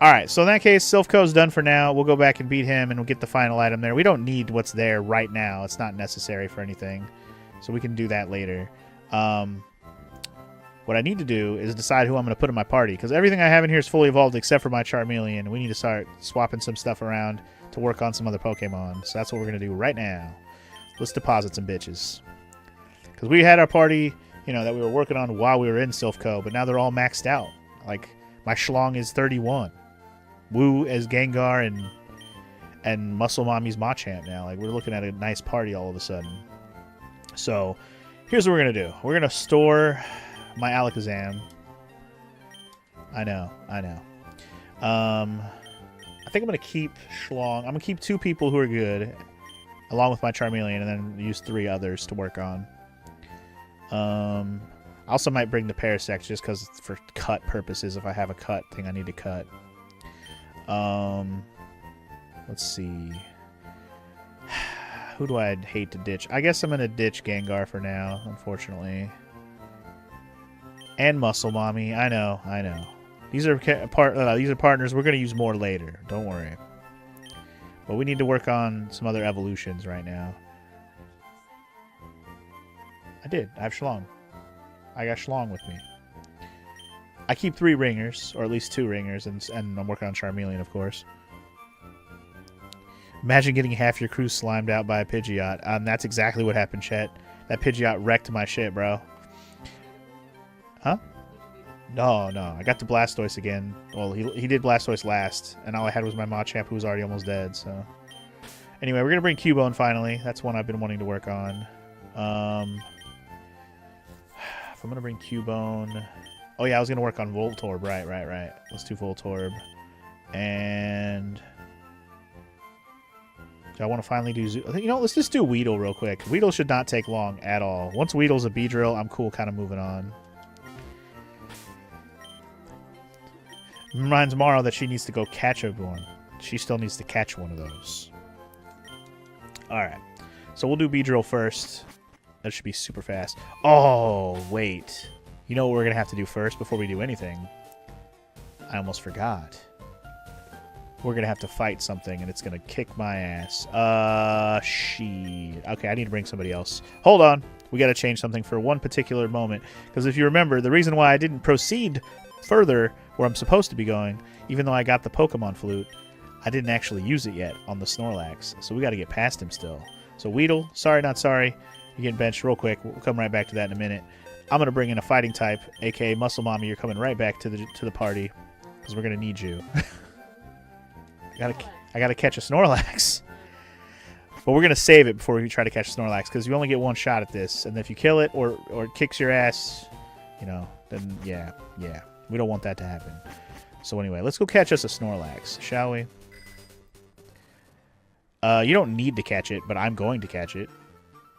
Alright, so in that case, Silphco's done for now. We'll go back and beat him, and we'll get the final item there. We don't need what's there right now. It's not necessary for anything. So we can do that later. What I need to do is decide who I'm going to put in my party, because everything I have in here is fully evolved except for my Charmeleon. We need to start swapping some stuff around to work on some other Pokemon. So that's what we're going to do right now. Let's deposit some bitches. Because we had our party, you know, that we were working on while we were in Silphco, but now they're all maxed out. Like, my Schlong is 31. Woo as Gengar and Muscle Mommy's Machamp now. Like, we're looking at a nice party all of a sudden. So, here's what we're going to do. We're going to store my Alakazam. I know. I think I'm going to keep Schlong. I'm going to keep 2 people who are good, along with my Charmeleon, and then use 3 others to work on. I also might bring the Parasect just because for cut purposes, if I have a cut thing I need to cut. Let's see. Who do I hate to ditch? I guess I'm going to ditch Gengar for now, unfortunately. And Muscle Mommy. I know. These are partners we're going to use more later. Don't worry. But we need to work on some other evolutions right now. I have Schlong. I got Schlong with me. I keep 3 ringers, or at least 2 ringers, and I'm working on Charmeleon, of course. Imagine getting half your crew slimed out by a Pidgeot. That's exactly what happened, Chet. That Pidgeot wrecked my shit, bro. Huh? No. I got the Blastoise again. Well, he did Blastoise last, and all I had was my Machamp, who was already almost dead, so... Anyway, we're going to bring Cubone, finally. That's one I've been wanting to work on. If I'm going to bring Cubone... Oh, yeah, I was going to work on Voltorb. Right. Let's do Voltorb. And... Do I want to finally do... You know, let's just do Weedle real quick. Weedle should not take long at all. Once Weedle's a Beedrill, I'm cool kind of moving on. Reminds Maro that she needs to go catch one. She still needs to catch one of those. Alright. So we'll do Beedrill first. That should be super fast. Oh, wait. You know what we're going to have to do first before we do anything? I almost forgot. We're going to have to fight something, and it's going to kick my ass. Shit. Okay, I need to bring somebody else. Hold on. We got to change something for one particular moment. Because if you remember, the reason why I didn't proceed further where I'm supposed to be going, even though I got the Pokemon Flute, I didn't actually use it yet on the Snorlax. So we got to get past him still. So Weedle, sorry not sorry. You're getting benched real quick. We'll come right back to that in a minute. I'm going to bring in a fighting type, aka Muscle Mommy. You're coming right back to the party. Because we're going to need you. I gotta catch a Snorlax. But we're gonna save it before we try to catch Snorlax, because you only get one shot at this, and if you kill it or it kicks your ass, you know, then yeah, we don't want that to happen. So anyway, let's go catch us a Snorlax, shall we? You don't need to catch it, but I'm going to catch it.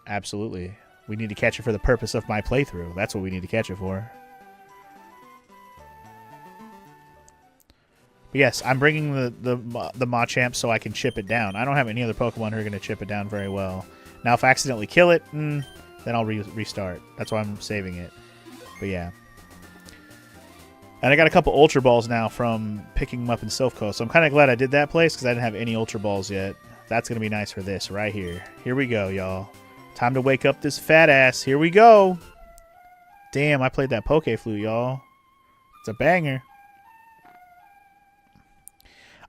Absolutely. We need to catch it for the purpose of my playthrough. That's what we need to catch it for. But yes, I'm bringing the Machamp so I can chip it down. I don't have any other Pokemon who are going to chip it down very well. Now, if I accidentally kill it, then I'll restart. That's why I'm saving it. But yeah. And I got a couple Ultra Balls now from picking them up in Silphco, so I'm kind of glad I did that place because I didn't have any Ultra Balls yet. That's going to be nice for this right here. Here we go, y'all. Time to wake up this fat ass. Here we go. Damn, I played that Poke Flute, y'all. It's a banger.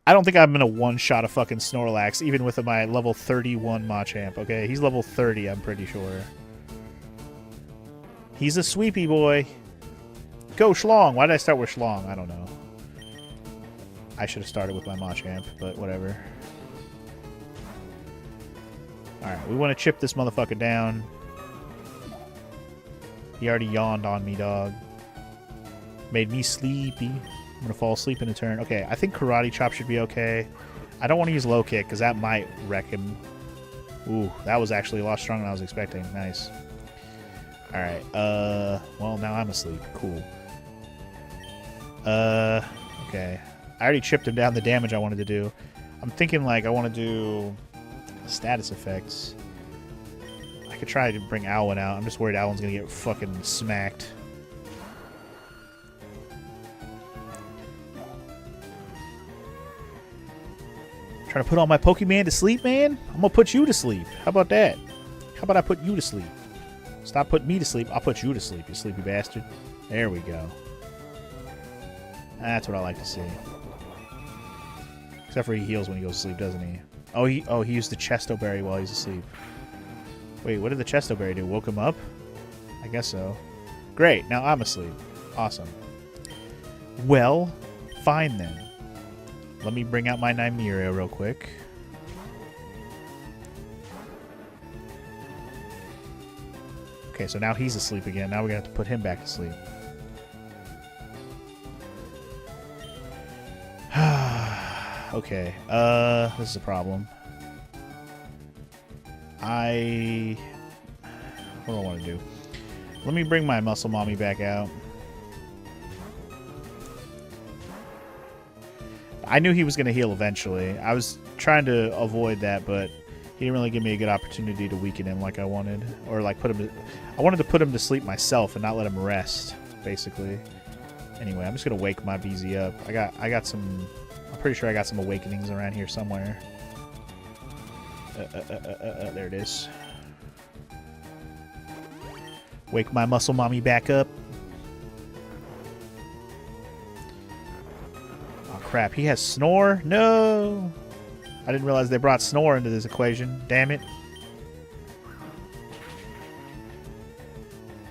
I don't think I'm going to one-shot a fucking Snorlax, even with my level 31 Machamp, okay? He's level 30, I'm pretty sure. He's a sweepy boy. Go, Schlong! Why did I start with Schlong? I don't know. I should have started with my Machamp, but whatever. Alright, we want to chip this motherfucker down. He already yawned on me, dog. Made me sleepy. I'm going to fall asleep in a turn. Okay, I think Karate Chop should be okay. I don't want to use Low Kick, because that might wreck him. Ooh, that was actually a lot stronger than I was expecting. Nice. Alright, well, now I'm asleep. Cool. Okay. I already chipped him down the damage I wanted to do. I'm thinking, like, I want to do status effects. I could try to bring Alwyn out. I'm just worried Alwyn's going to get fucking smacked. Trying to put all my Pokemon to sleep, man? I'm gonna put you to sleep. How about that? How about I put you to sleep? Stop putting me to sleep. I'll put you to sleep, you sleepy bastard. There we go. That's what I like to see. Except for he heals when he goes to sleep, doesn't he? Oh, he used the Chesto Berry while he's asleep. Wait, what did the Chesto Berry do? Woke him up? I guess so. Great, now I'm asleep. Awesome. Well, fine then. Let me bring out my Nymeria real quick. Okay, so now he's asleep again. Now we're going to have to put him back to sleep. Okay, this is a problem. What do I want to do? Let me bring my Muscle Mommy back out. I knew he was going to heal eventually. I was trying to avoid that, but he didn't really give me a good opportunity to weaken him like I wanted. Or like put him to... I wanted to put him to sleep myself and not let him rest, basically. Anyway, I'm just going to wake my BZ up. I got some... I'm pretty sure I got some awakenings around here somewhere. There it is. Wake my Muscle Mommy back up. Oh, crap. He has Snore? No! I didn't realize they brought Snore into this equation. Damn it.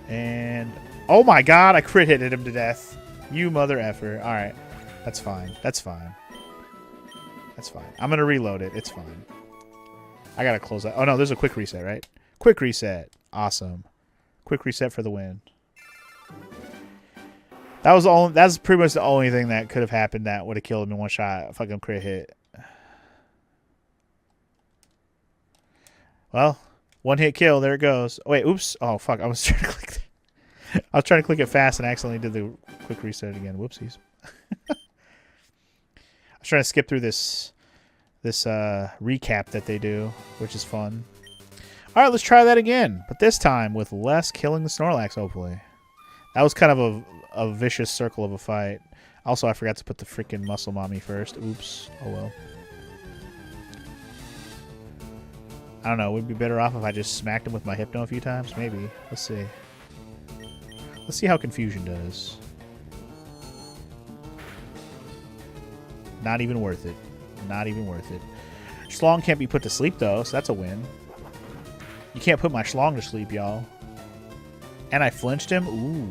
And... oh my god, I crit hit him to death. You mother effer. Alright. That's fine. That's fine. That's fine. I'm going to reload it. It's fine. I got to close that. Oh, no. There's a quick reset, right? Quick reset. Awesome. Quick reset for the win. That's pretty much the only thing that could have happened that would have killed him in one shot. Fucking crit hit. Well, one hit kill. There it goes. Oh, wait. Oops. Oh, fuck. I was trying to click that. I was trying to click it fast and accidentally did the quick reset again. Whoopsies. I was trying to skip through this recap that they do, which is fun. All right, let's try that again, but this time with less killing the Snorlax, hopefully. That was kind of a vicious circle of a fight. Also, I forgot to put the freaking Muscle Mommy first. Oops. Oh, well. I don't know. Would it be better off if I just smacked him with my Hypno a few times? Maybe. Let's see. Let's see how Confusion does. Not even worth it. Not even worth it. Schlong can't be put to sleep, though, so that's a win. You can't put my Schlong to sleep, y'all. And I flinched him? Ooh.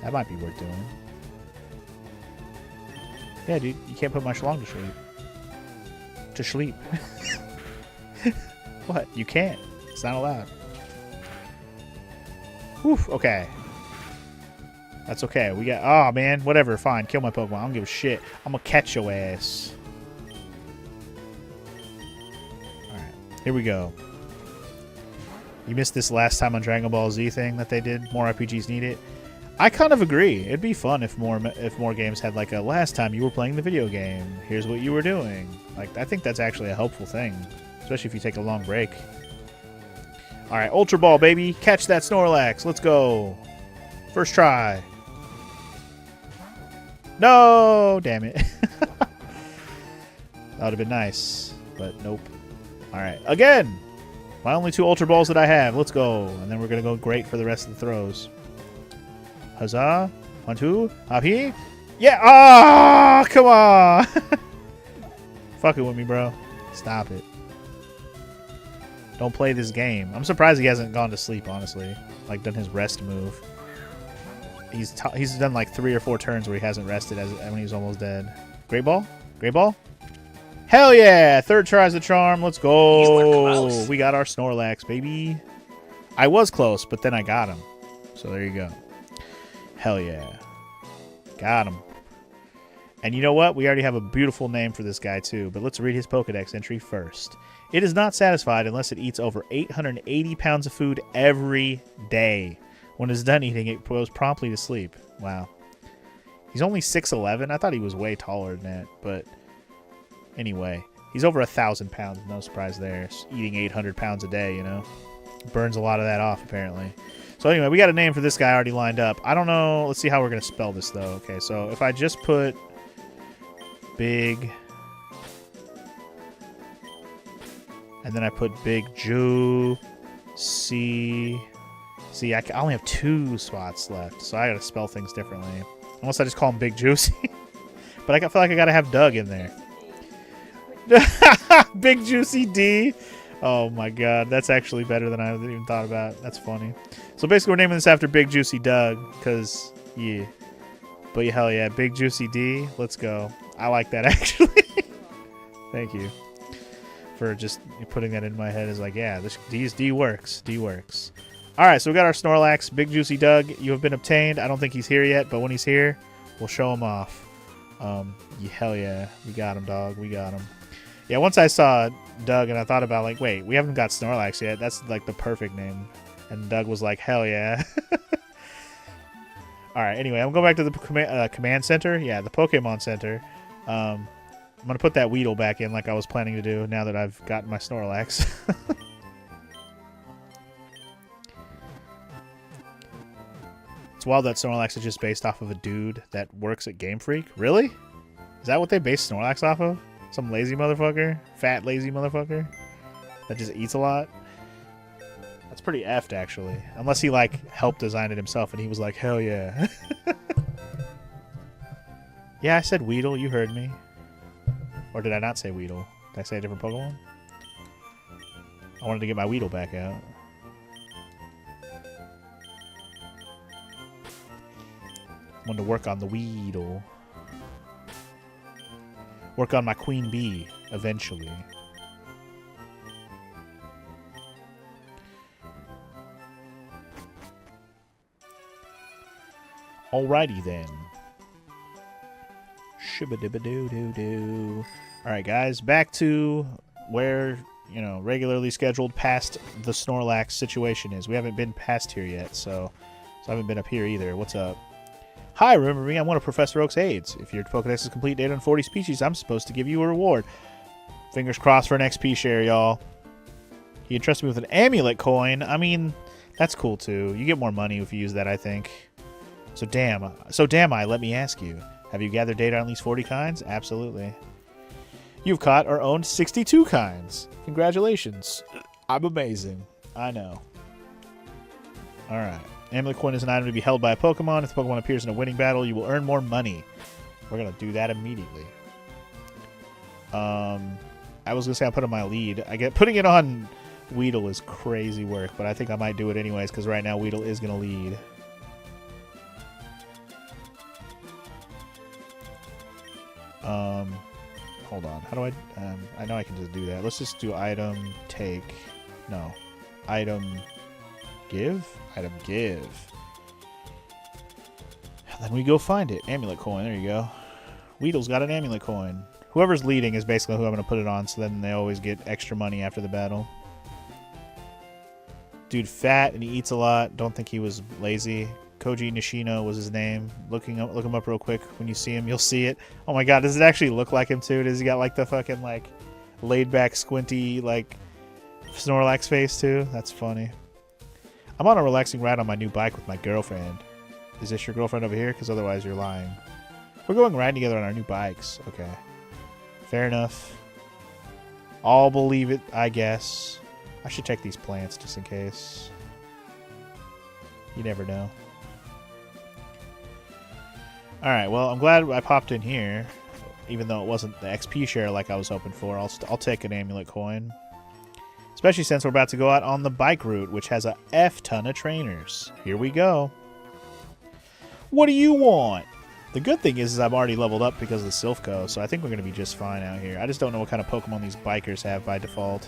That might be worth doing. Yeah, dude. You can't put my Schlong to sleep. To sleep. What? You can't. It's not allowed. Whew. Okay. That's okay. We got... oh, man. Whatever. Fine. Kill my Pokemon. I don't give a shit. I'm gonna catch your ass. Alright. Here we go. You missed this last time on Dragon Ball Z thing that they did. More RPGs need it. I kind of agree. It'd be fun if more games had like a last time you were playing the video game. Here's what you were doing. Like, I think that's actually a helpful thing. Especially if you take a long break. Alright. Ultra Ball, baby. Catch that Snorlax. Let's go. First try. No! Damn it. That would have been nice. But nope. Alright. Again! My only 2 Ultra Balls that I have. Let's go. And then we're going to go great for the rest of the throws. Huzzah. 1, 2. Happy. Yeah! Ah! Oh, come on! Fucking with me, bro. Stop it. Don't play this game. I'm surprised he hasn't gone to sleep, honestly. Like, done his rest move. He's done like 3 or 4 turns where he hasn't rested when he was almost dead. Great Ball? Great Ball? Hell yeah! 3rd tries the charm. Let's go. We got our Snorlax, baby. I was close, but then I got him. So there you go. Hell yeah. Got him. And you know what? We already have a beautiful name for this guy too, but let's read his Pokedex entry first. It is not satisfied unless it eats over 880 pounds of food every day. When it's done eating, it goes promptly to sleep. Wow. He's only 6'11". I thought he was way taller than that, but anyway. He's over 1,000 pounds. No surprise there. Eating 800 pounds a day, you know. Burns a lot of that off, apparently. So anyway, we got a name for this guy already lined up. I don't know. Let's see how we're going to spell this, though. Okay, so if I just put Big And then I put Big Juicy. See, I only have 2 spots left, so I gotta spell things differently. Unless I just call him Big Juicy. But I feel like I gotta have Doug in there. Big Juicy D. Oh my god, that's actually better than I even thought about. That's funny. So basically we're naming this after Big Juicy Doug, because, yeah. But hell yeah, Big Juicy D, let's go. I like that actually. Thank you for just putting that in my head. Is like, yeah, this D works. D works. Alright, so we got our Snorlax, Big Juicy Doug. You have been obtained. I don't think he's here yet, but when he's here, we'll show him off. Yeah, hell yeah. We got him, dog. We got him. Yeah, once I saw Doug and I thought about, like, wait, we haven't got Snorlax yet. That's, like, the perfect name. And Doug was like, hell yeah. Alright, anyway, I'm going back to the command center. Yeah, the Pokemon Center. I'm going to put that Weedle back in like I was planning to do now that I've gotten my Snorlax. It's wild that Snorlax is just based off of a dude that works at Game Freak. Really? Is that what they base Snorlax off of? Some lazy motherfucker? Fat, lazy motherfucker? That just eats a lot? That's pretty effed, actually. Unless he, like, helped design it himself and he was like, hell yeah. Yeah, I said Weedle. You heard me. Or did I not say Weedle? Did I say a different Pokemon? I wanted to get my Weedle back out. I wanted to work on the Weedle. Work on my Queen Bee, eventually. Alrighty then. Shibba-dibba-doo-doo-doo. Alright guys, back to where, you know, regularly scheduled past the Snorlax situation is. We haven't been past here yet, so I haven't been up here either. What's up? Hi, remember me? I'm one of Professor Oak's aides. If your Pokedex is complete data on 40 species, I'm supposed to give you a reward. Fingers crossed for an XP share, y'all. He entrusted me with an amulet coin. I mean, that's cool too. You get more money if you use that, I think. So damn I, let me ask you. Have you gathered data on at least 40 kinds? Absolutely. You've caught or owned 62 kinds. Congratulations. I'm amazing. I know. Alright. Amulet coin is an item to be held by a Pokemon. If the Pokemon appears in a winning battle, you will earn more money. We're going to do that immediately. I was going to say I'll put it on my lead. Putting it on Weedle is crazy work, but I think I might do it anyways because right now Weedle is going to lead. Hold on. How do I know I can just do that. Let's just do item take. No. Item give? Item give. And then we go find it. Amulet coin. There you go. Weedle's got an amulet coin. Whoever's leading is basically who I'm going to put it on, so then they always get extra money after the battle. Dude fat and he eats a lot. Don't think he was lazy. Koji Nishino was his name. Look him up real quick. When you see him, you'll see it. Oh my god, does it actually look like him too? Does he got like the fucking like laid back squinty like Snorlax face too? That's funny. I'm on a relaxing ride on my new bike with my girlfriend. Is this your girlfriend over here? Because otherwise you're lying. We're going riding together on our new bikes. Okay. Fair enough. I'll believe it, I guess. I should check these plants just in case. You never know. Alright, well, I'm glad I popped in here. Even though it wasn't the XP share like I was hoping for. I'll take an amulet coin. Especially since we're about to go out on the bike route, which has a F-ton of trainers. Here we go. What do you want? The good thing is I'm already leveled up because of the Silphco, so I think we're going to be just fine out here. I just don't know what kind of Pokemon these bikers have by default.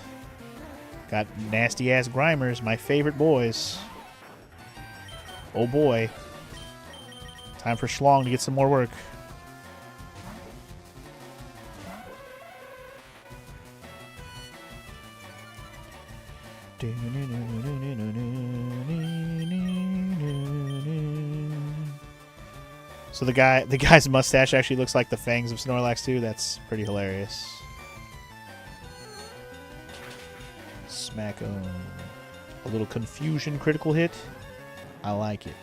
Got nasty-ass Grimers, my favorite boys. Oh boy. Time for Schlong to get some more work. So the guy's mustache actually looks like the fangs of Snorlax too. That's pretty hilarious. Smack him. A little confusion critical hit. I like it.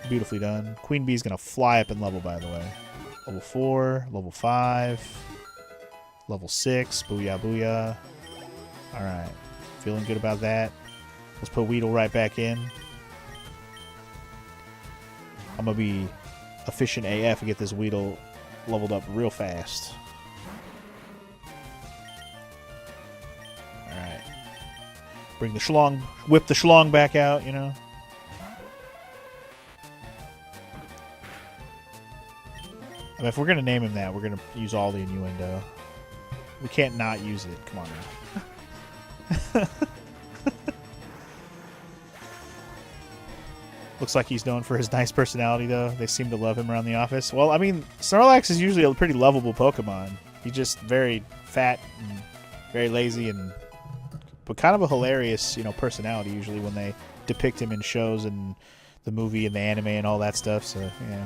Beautifully done. Queen Bee's gonna fly up in level, by the way. Level 4, level 5, Level 6. Booyah, booyah. Alright. Feeling good about that. Let's put Weedle right back in. I'm going to be efficient AF and get this Weedle leveled up real fast. Alright. Bring the Schlong, whip the Schlong back out, you know. I mean, if we're going to name him that, we're going to use all the innuendo. We can't not use it. Come on now. Looks like he's known for his nice personality, though. They seem to love him around the office. Well, I mean, Snorlax is usually a pretty lovable Pokemon. He's just very fat and very lazy, but kind of a hilarious, you know, personality usually when they depict him in shows and the movie and the anime and all that stuff. So, yeah.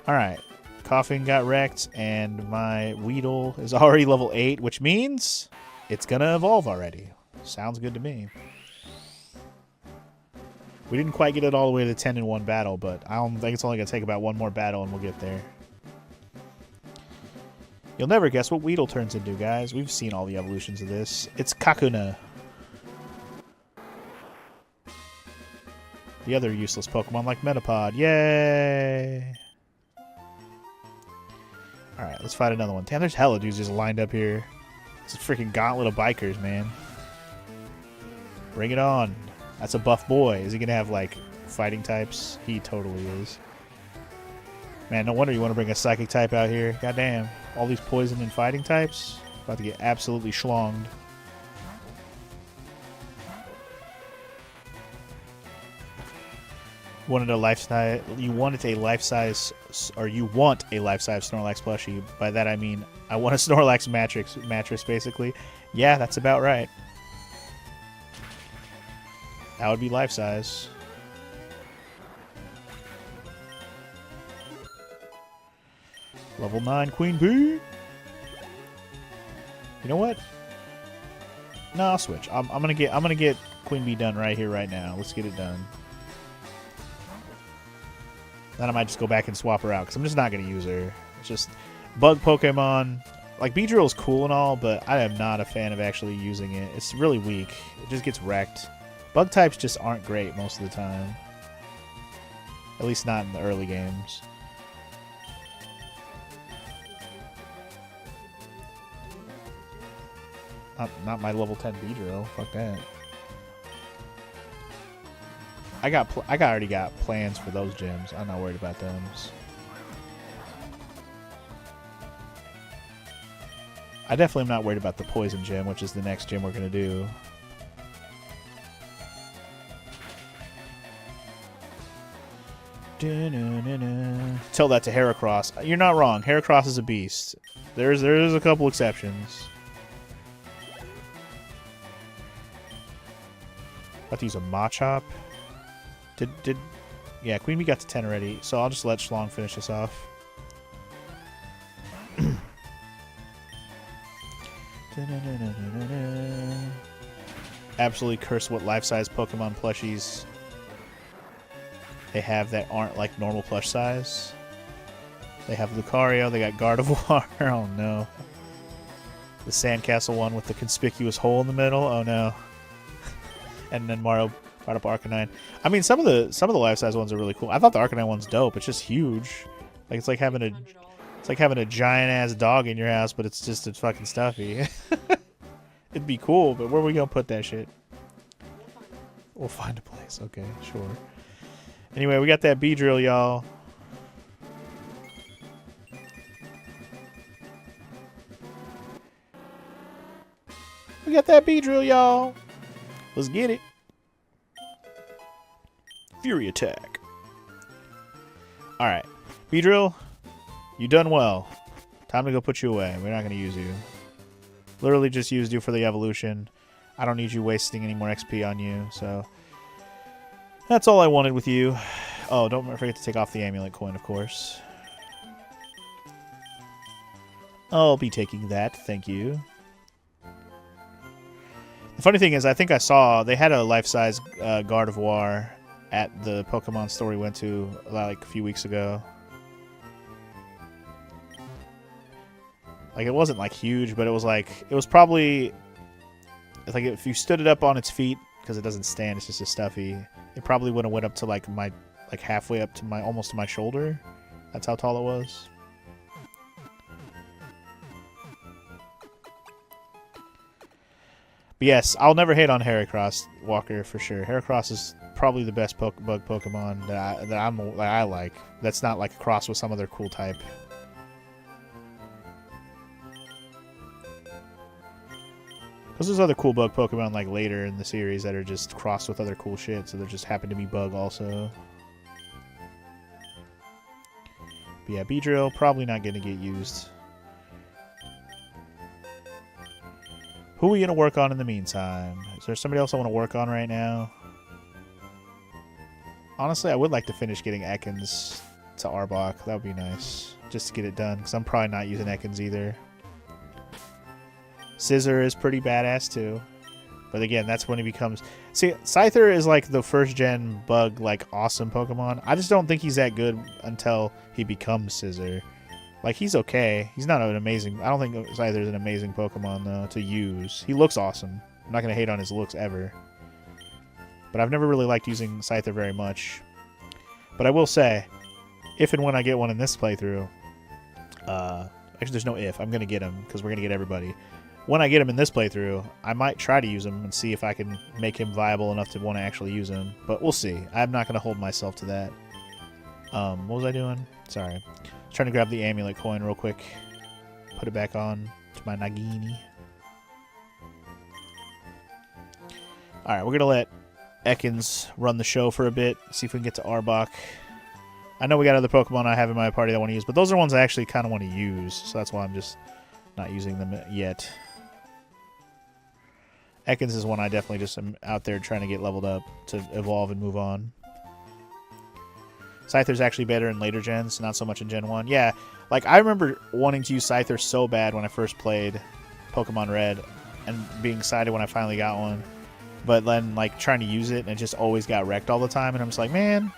Alright, Coughing got wrecked, and my Weedle is already level 8, which means it's gonna evolve already. Sounds good to me. We didn't quite get it all the way to 10 in one battle, but I don't think it's only gonna take about one more battle and we'll get there. You'll never guess what Weedle turns into, guys. We've seen all the evolutions of this. It's Kakuna. The other useless Pokemon like Metapod. Yay! Alright, let's fight another one. Damn, there's hella dudes just lined up here. It's a freaking gauntlet of bikers, man. Bring it on. That's a buff boy. Is he going to have, like, fighting types? He totally is. Man, no wonder you want to bring a psychic type out here. Goddamn. All these poison and fighting types. About to get absolutely schlonged. You want a life-size Snorlax plushie. By that I mean I want a Snorlax mattress basically. Yeah, that's about right. That would be life-size. Level 9 Queen Bee. You know what? No, I'll switch. I'm gonna get Queen Bee done right here, right now. Let's get it done. Then I might just go back and swap her out, because I'm just not going to use her. It's just bug Pokemon. Like, Beedrill is cool and all, but I am not a fan of actually using it. It's really weak. It just gets wrecked. Bug types just aren't great most of the time. At least not in the early games. Not my level 10 Beedrill. Fuck that. I already got plans for those gyms. I'm not worried about those. I definitely am not worried about the poison gym, which is the next gym we're gonna do. Tell that to Heracross. You're not wrong. Heracross is a beast. There's a couple exceptions. About to use a Machop. Yeah, Queen Bee got to 10 already, so I'll just let Schlong finish this off. Absolutely curse what life-size Pokemon plushies they have that aren't like normal plush size. They have Lucario, they got Gardevoir. Oh no. The Sandcastle one with the conspicuous hole in the middle. Oh no. And then Mario brought up Arcanine. I mean, some of the life-size ones are really cool. I thought the Arcanine one's dope. It's just huge. Like it's like having a giant ass dog in your house, but it's just a fucking stuffy. It'd be cool, but where are we gonna put that shit? We'll find a place. Okay, sure. Anyway, we got that Beedrill, y'all. We got that Beedrill, y'all. Let's get it. Fury attack. Alright. Beedrill, you done well. Time to go put you away. We're not going to use you. Literally just used you for the evolution. I don't need you wasting any more XP on you, so... That's all I wanted with you. Oh, don't forget to take off the amulet coin, of course. I'll be taking that, thank you. The funny thing is, I think I saw they had a life-size Gardevoir at the Pokemon store we went to like a few weeks ago. Like, it wasn't, like, huge, but it was probably... It's like, if you stood it up on its feet, because it doesn't stand, it's just a stuffy, it probably would have went up to, like, halfway up to almost to my shoulder. That's how tall it was. But yes, I'll never hate on Heracross Walker for sure. Heracross is probably the best bug Pokemon that I like. That's not like a cross with some other cool type. Because there's other cool bug Pokemon like later in the series that are just crossed with other cool shit, so they just happen to be bug also. But yeah, Beedrill probably not going to get used. Who are we going to work on in the meantime? Is there somebody else I want to work on right now? Honestly, I would like to finish getting Ekans to Arbok. That would be nice. Just to get it done, because I'm probably not using Ekans either. Scizor is pretty badass too. But again, that's when he becomes... See, Scyther is like the first-gen bug, like, awesome Pokemon. I just don't think he's that good until he becomes Scizor. Like, he's okay. He's not an amazing... I don't think Scyther's an amazing Pokemon, though, to use. He looks awesome. I'm not going to hate on his looks ever. But I've never really liked using Scyther very much. But I will say, if and when I get one in this playthrough... actually, there's no if. I'm going to get him, because we're going to get everybody. When I get him in this playthrough, I might try to use him and see if I can make him viable enough to want to actually use him. But we'll see. I'm not going to hold myself to that. What was I doing? Sorry. Trying to grab the amulet coin real quick. Put it back on to my Nagini. Alright, we're going to let Ekans run the show for a bit. See if we can get to Arbok. I know we got other Pokemon I have in my party that I want to use, but those are ones I actually kind of want to use. So that's why I'm just not using them yet. Ekans is one I definitely just am out there trying to get leveled up to evolve and move on. Scyther's actually better in later gens, not so much in Gen 1. Yeah, like, I remember wanting to use Scyther so bad when I first played Pokemon Red, and being excited when I finally got one. But then, like, trying to use it, and it just always got wrecked all the time, and I'm just like, man...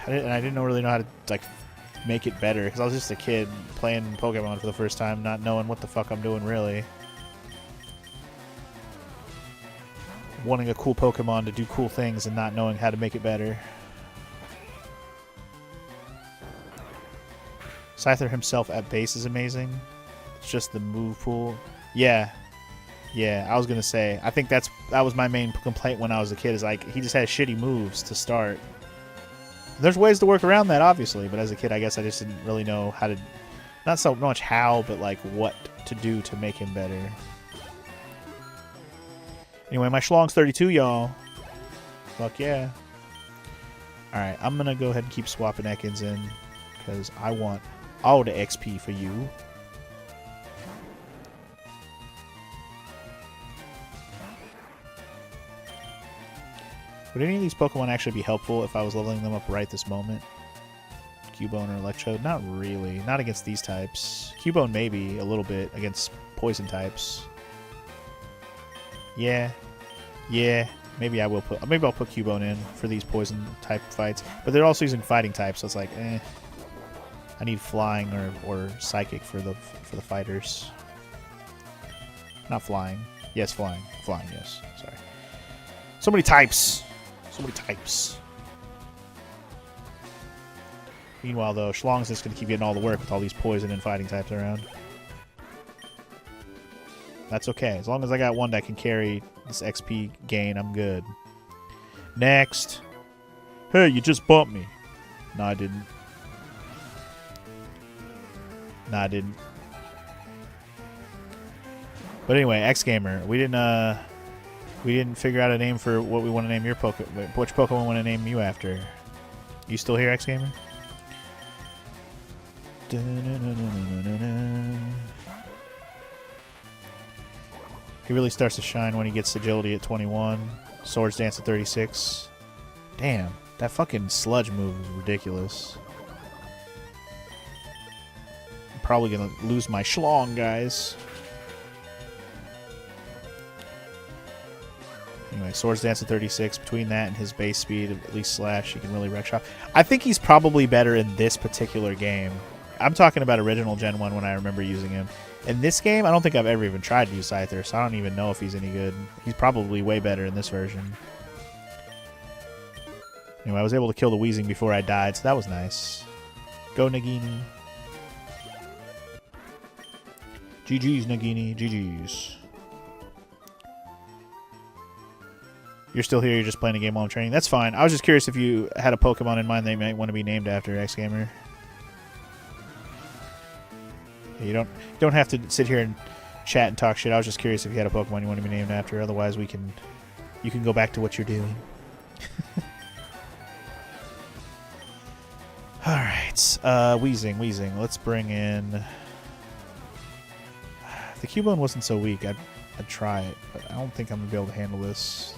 I didn't really know how to, like, make it better, because I was just a kid playing Pokemon for the first time, not knowing what the fuck I'm doing, really. Wanting a cool Pokemon to do cool things and not knowing how to make it better. Scyther himself at base is amazing. It's just the move pool. Yeah. Yeah, I was going to say. I think that was my main complaint when I was a kid, is like, he just had shitty moves to start. There's ways to work around that, obviously, but as a kid, I guess I just didn't really know how to... Not so much how, but, like, what to do to make him better. Anyway, my Schlong's 32, y'all. Fuck yeah. Alright, I'm going to go ahead and keep swapping Ekans in, because I want all the XP for you. Would any of these Pokemon actually be helpful if I was leveling them up right this moment? Cubone or Electrode? Not really. Not against these types. Cubone maybe a little bit against poison types. Yeah. Yeah. Maybe I will put... Maybe I'll put Cubone in for these poison type fights. But they're also using fighting types, so it's like, eh. I need flying or psychic for the fighters. Not flying. Yes, flying. Flying, yes. Sorry. So many types. So many types. Meanwhile, though, Schlong's just going to keep getting all the work with all these poison and fighting types around. That's okay. As long as I got one that can carry this XP gain, I'm good. Next. Hey, you just bumped me. No, I didn't. No, I didn't. But anyway, X Gamer, we didn't figure out a name for what we want to name your Pokemon. Which Pokemon we want to name you after? You still here, X Gamer? He really starts to shine when he gets agility at 21. Swords Dance at 36. Damn, that fucking sludge move is ridiculous. I'm probably gonna lose my Schlong, guys. Anyway, Swords Dance at 36. Between that and his base speed, at least Slash, he can really wreck shop. I think he's probably better in this particular game I'm talking about original Gen 1 when I remember using him. In this game, I don't think I've ever even tried to use Scyther, so I don't even know if he's any good. He's probably way better in this version. Anyway, I was able to kill the Weezing before I died, so that was nice. Go, Nagini. GG's, Nagini. GG's. You're still here, you're just playing a game while I'm training. That's fine. I was just curious if you had a Pokemon in mind that you might want to be named after, X-Gamer. You don't have to sit here and chat and talk shit. I was just curious if you had a Pokemon you want to be named after. Otherwise, you can go back to what you're doing. Alright, Weezing. Let's bring in... The Cubone wasn't so weak. I'd try it, but I don't think I'm going to be able to handle this.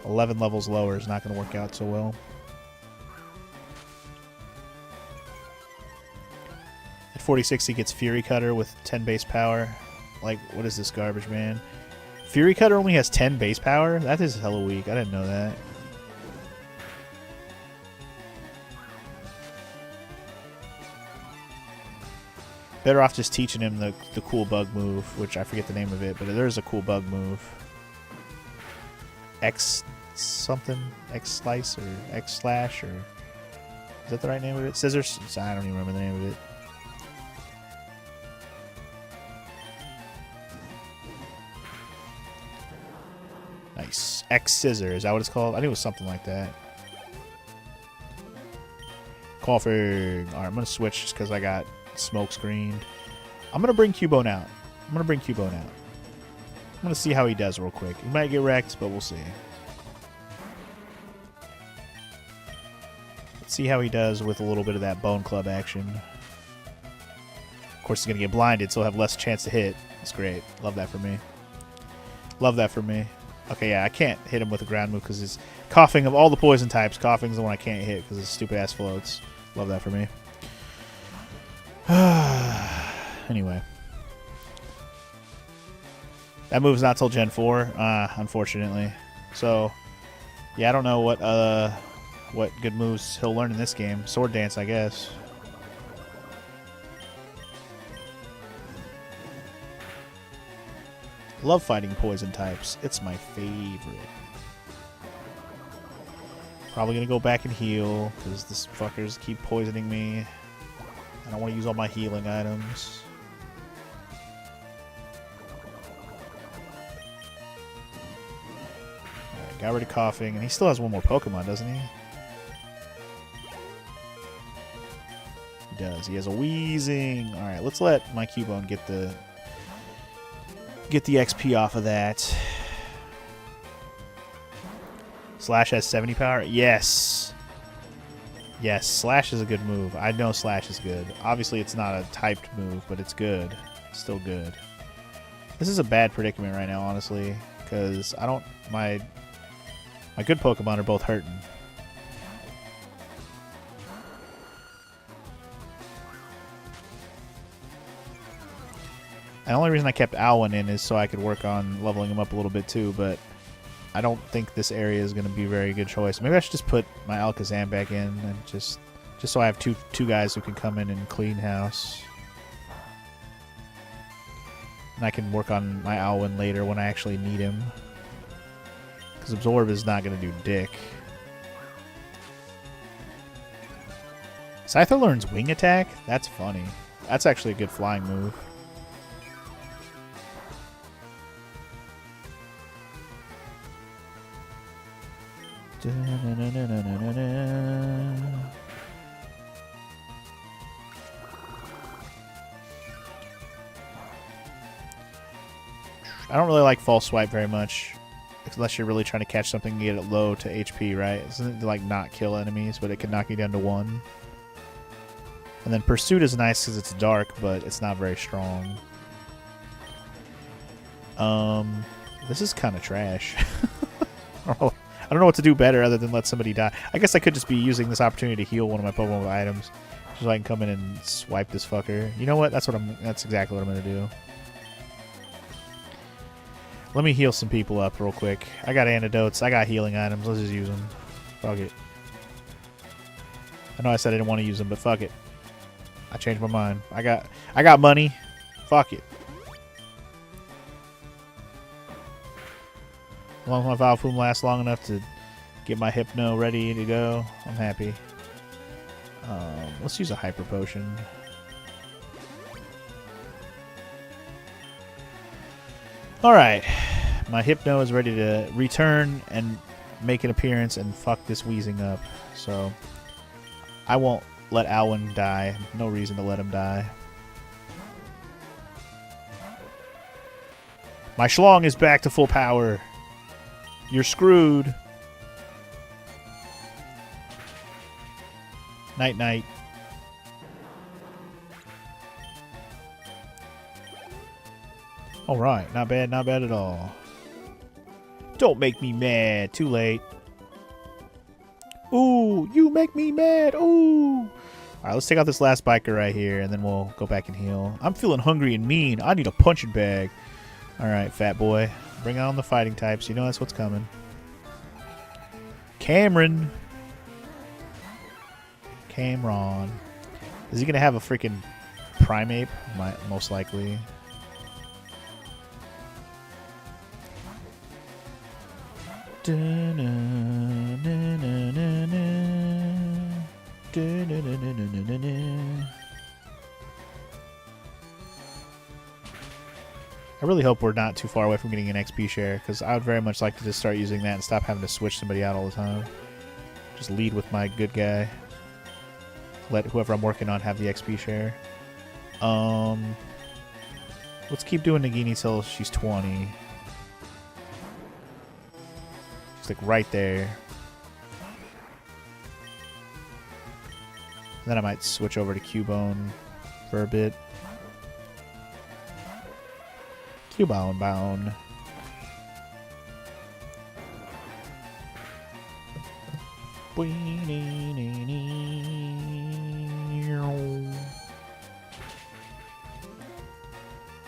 11 levels lower is not going to work out so well. At 46, he gets Fury Cutter with 10 base power. Like, what is this garbage, man? Fury Cutter only has 10 base power? That is hella weak. I didn't know that. Better off just teaching him the cool bug move, which I forget the name of it, but there is a cool bug move. X something? X Slice or X Slash? Or is that the right name of it? Scissors? I don't even remember the name of it. Nice. X Scissor. Is that what it's called? I think it was something like that. Coughing. Alright, I'm going to switch just because I got smoke screened. I'm going to bring Cubone out. I'm going to see how he does real quick. He might get wrecked, but we'll see. Let's see how he does with a little bit of that Bone Club action. Of course, he's going to get blinded, so he'll have less chance to hit. That's great. Love that for me. Love that for me. Okay, yeah, I can't hit him with a ground move because his coughing of all the poison types, coughing's the one I can't hit because his stupid ass floats. Love that for me. Anyway. That move's not till Gen 4, unfortunately. So, yeah, I don't know what good moves he'll learn in this game. Sword Dance, I guess. Love fighting poison types. It's my favorite. Probably gonna go back and heal, because this fuckers keep poisoning me. I don't want to use all my healing items. Alright, got rid of coughing, and he still has one more Pokemon, doesn't he? He does. He has a Weezing. Alright, let's let my Cubone get the XP off of that. Slash has 70 power? Yes. Yes, Slash is a good move. I know Slash is good. Obviously, it's not a typed move, but it's good. It's still good. This is a bad predicament right now, honestly, because I don't... My good Pokemon are both hurting. The only reason I kept Alwyn in is so I could work on leveling him up a little bit too, but I don't think this area is going to be a very good choice. Maybe I should just put my Alakazam back in and just so I have two guys who can come in and clean house. And I can work on my Alwyn later when I actually need him. Because Absorb is not going to do dick. Scyther learns Wing Attack? That's funny. That's actually a good flying move. I don't really like False Swipe very much, unless you're really trying to catch something and get it low to HP, right? Isn't it like not kill enemies, but it can knock you down to 1? And then Pursuit is nice because it's dark, but it's not very strong. This is kind of trash. I don't know what to do better other than let somebody die. I guess I could just be using this opportunity to heal one of my Pokemon with items, so I can come in and swipe this fucker. You know what? That's exactly what I'm gonna do. Let me heal some people up real quick. I got antidotes. I got healing items. Let's just use them. Fuck it. I know I said I didn't want to use them, but fuck it. I changed my mind. I got money. Fuck it. As long as my Vileplume lasts long enough to get my Hypno ready to go, I'm happy. Let's use a Hyper Potion. Alright. My Hypno is ready to return and make an appearance and fuck this Weezing up. So, I won't let Alwyn die. No reason to let him die. My Schlong is back to full power. You're screwed. Night night. Alright, not bad at all. Don't make me mad. Too late. Ooh, you make me mad. Ooh. Alright, let's take out this last biker right here, and then we'll go back and heal. I'm feeling hungry and mean. I need a punching bag. Alright, fat boy. Bring on the fighting types. You know that's what's coming. Cameron. Cameron. Is he going to have a freaking Primeape? Most likely. I really hope we're not too far away from getting an XP share, because I would very much like to just start using that and stop having to switch somebody out all the time. Just lead with my good guy. Let whoever I'm working on have the XP share. Let's keep doing Nagini till she's 20. She's like right there. Then I might switch over to Cubone for a bit. Cubone bound.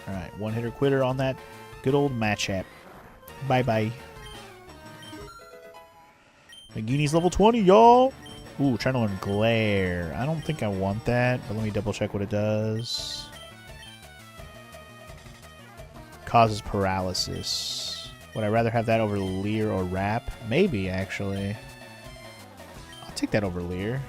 Alright, one hitter quitter on that good old matchup. Bye bye. Nagini's level 20, y'all! Ooh, trying to learn Glare. I don't think I want that, but let me double check what it does. Causes paralysis. Would I rather have that over Leer or Wrap? Maybe, actually. I'll take that over Leer.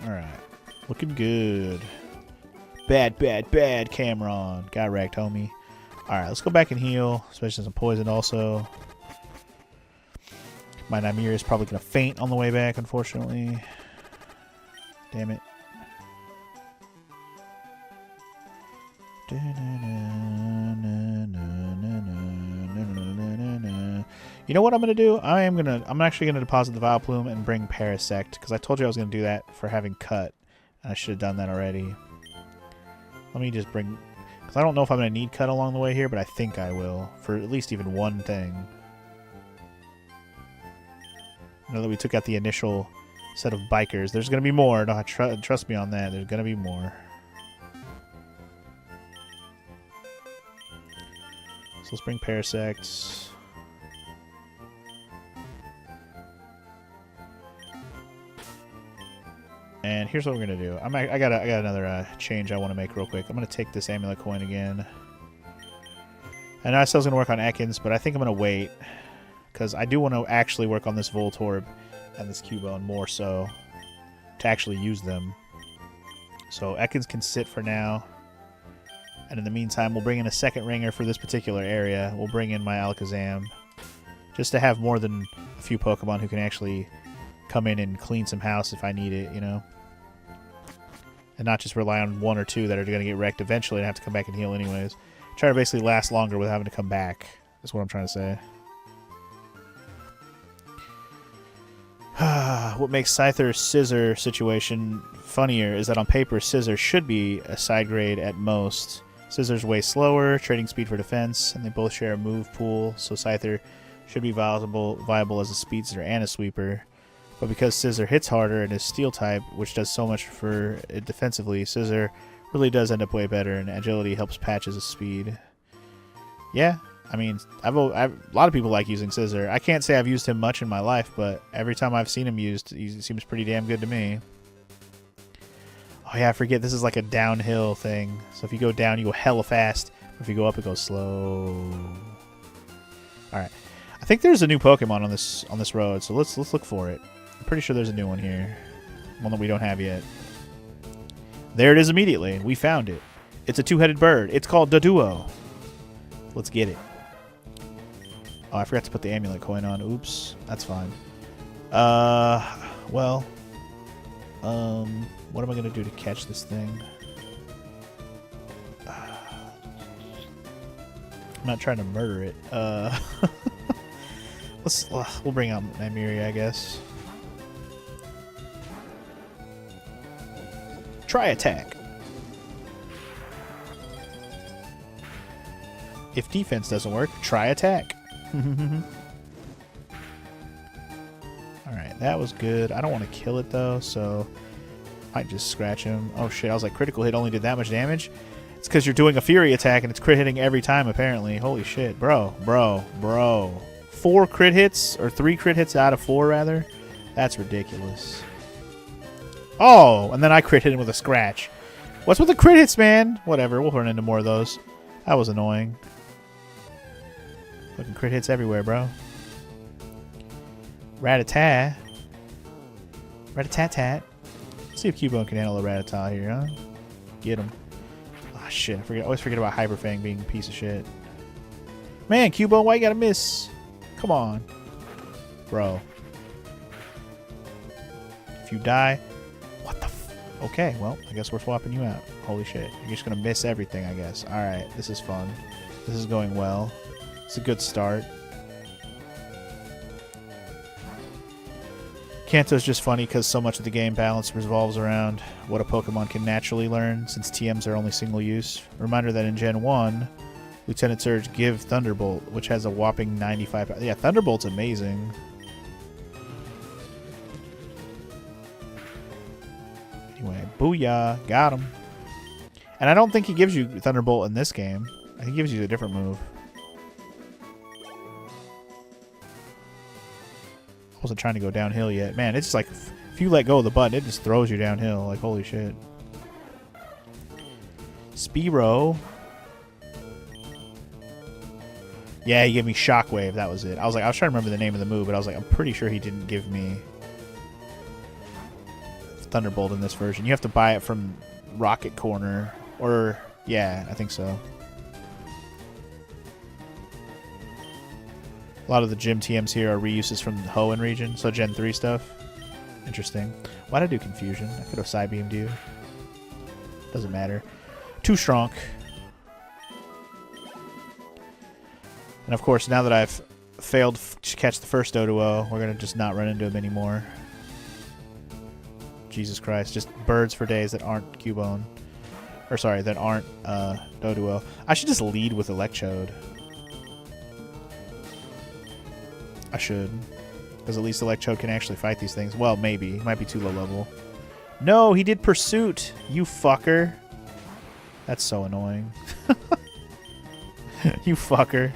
Alright. Looking good. Bad, Cameron. Got wrecked, homie. Alright, let's go back and heal, especially since I'm poisoned also. My Nymir is probably going to faint on the way back, unfortunately. Damn it. You know what I'm going to do? I'm actually going to deposit the Vileplume and bring Parasect, because I told you I was going to do that for having Cut. And I should have done that already. Let me just bring... Because I don't know if I'm going to need Cut along the way here, but I think I will. For at least even one thing. Now that we took out the initial set of bikers. There's going to be more. No, trust me on that. There's going to be more. So let's bring Parasect. And here's what we're going to do. I got another change I want to make real quick. I'm going to take this Amulet Coin again. I know I said I was going to work on Ekans, but I think I'm going to wait. Because I do want to actually work on this Voltorb and this Cubone more so to actually use them. So Ekans can sit for now. And in the meantime, we'll bring in a second ringer for this particular area. We'll bring in my Alakazam. Just to have more than a few Pokemon who can actually come in and clean some house if I need it, you know? And not just rely on one or two that are going to get wrecked eventually and have to come back and heal anyways. Try to basically last longer without having to come back, is what I'm trying to say. What makes Scyther's Scissor situation funnier is that on paper, Scissor should be a side grade at most. Scissor's way slower, trading speed for defense, and they both share a move pool, so Scyther should be viable as a speedster and a sweeper. But because Scissor hits harder and is Steel type, which does so much for it defensively, Scissor really does end up way better, and agility helps Patch's speed. Yeah, I mean, a lot of people like using Scissor. I can't say I've used him much in my life, but every time I've seen him used, he seems pretty damn good to me. Oh yeah, I forget this is like a downhill thing. So if you go down, you go hella fast. If you go up, it goes slow. All right, I think there's a new Pokemon on this road, so let's look for it. I'm pretty sure there's a new one here, one that we don't have yet. There it is immediately. We found it. It's a two-headed bird. It's called Doduo. Let's get it. Oh, I forgot to put the amulet coin on. Oops. That's fine. Well. What am I going to do to catch this thing? I'm not trying to murder it. We'll bring out Nymeria, I guess. Try attack. If defense doesn't work, try attack. Alright, that was good. I don't want to kill it though, so I might just scratch him. Oh shit, I was like, critical hit only did that much damage? It's because you're doing a Fury attack and it's crit hitting every time apparently. Holy shit. Bro. 4 crit hits, or 3 crit hits out of 4 rather? That's ridiculous. Oh, and then I crit hit him with a scratch. What's with the crit hits, man? Whatever, we'll run into more of those. That was annoying. Fucking crit hits everywhere, bro. Rat-a-tat. Rat-a-tat-tat. Let's see if Cubone can handle a Rattata here, huh? Get him. Ah, shit. I always forget about Hyperfang being a piece of shit. Man, Cubone, why you gotta miss? Come on. Bro. If you die... What the f... Okay, well, I guess we're swapping you out. Holy shit. You're just gonna miss everything, I guess. Alright, this is fun. This is going well. It's a good start. Kanto's just funny because so much of the game balance revolves around what a Pokemon can naturally learn, since TMs are only single use. Reminder that in Gen 1, Lieutenant Surge give Thunderbolt, which has a whopping 95... Yeah, Thunderbolt's amazing. Anyway, booyah. Got him. And I don't think he gives you Thunderbolt in this game. I think he gives you a different move. I wasn't trying to go downhill yet. Man, it's just like, if you let go of the button, it just throws you downhill. Like, holy shit. Spearow. Yeah, he gave me Shockwave. That was it. I was trying to remember the name of the move, but I was like, I'm pretty sure he didn't give me Thunderbolt in this version. You have to buy it from Rocket Corner. Or, yeah, I think so. A lot of the gym TMs here are reuses from the Hoenn region, so Gen 3 stuff. Interesting. Why'd I do Confusion? I could have Psybeamed you. Doesn't matter. Too strong. And of course, now that I've failed to catch the first Doduo, we're going to just not run into him anymore. Jesus Christ. Just birds for days that aren't Cubone. Or sorry, that aren't Doduo. I should just lead with Electrode. I should. Because at least Electrode can actually fight these things. Well, maybe. It might be too low level. No, he did Pursuit. You fucker. That's so annoying. You fucker.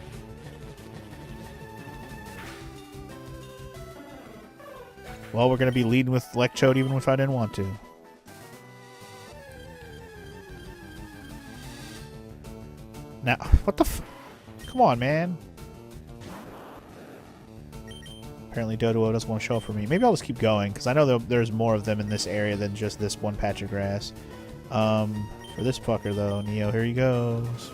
Well, we're going to be leading with Electrode even if I didn't want to. Now, what the f... Come on, man. Apparently Doduo doesn't want to show up for me. Maybe I'll just keep going, because I know there's more of them in this area than just this one patch of grass. For this fucker, though, Neo, here he goes.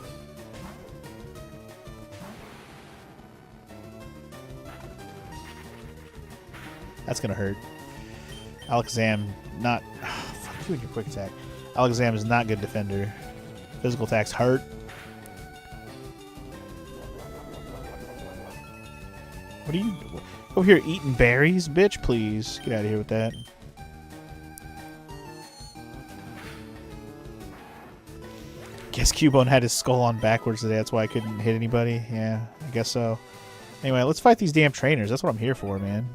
That's going to hurt. Alakazam, not... fuck you and your quick attack. Alakazam is not good defender. Physical attacks hurt. What are you... Over here eating berries? Bitch, please. Get out of here with that. Guess Cubone had his skull on backwards today. That's why I couldn't hit anybody. Yeah, I guess so. Anyway, let's fight these damn trainers. That's what I'm here for, man.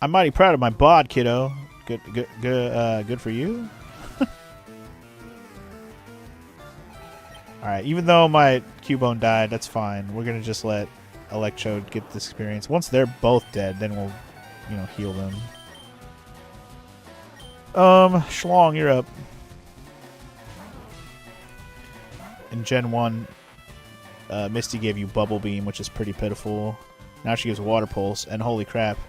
I'm mighty proud of my bod, kiddo. Good for you. Alright, even though my Cubone died, that's fine. We're gonna just let Electrode get this experience. Once they're both dead, then we'll, you know, heal them. Schlong, you're up. In Gen 1, Misty gave you Bubble Beam, which is pretty pitiful. Now she gives Water Pulse, and holy crap.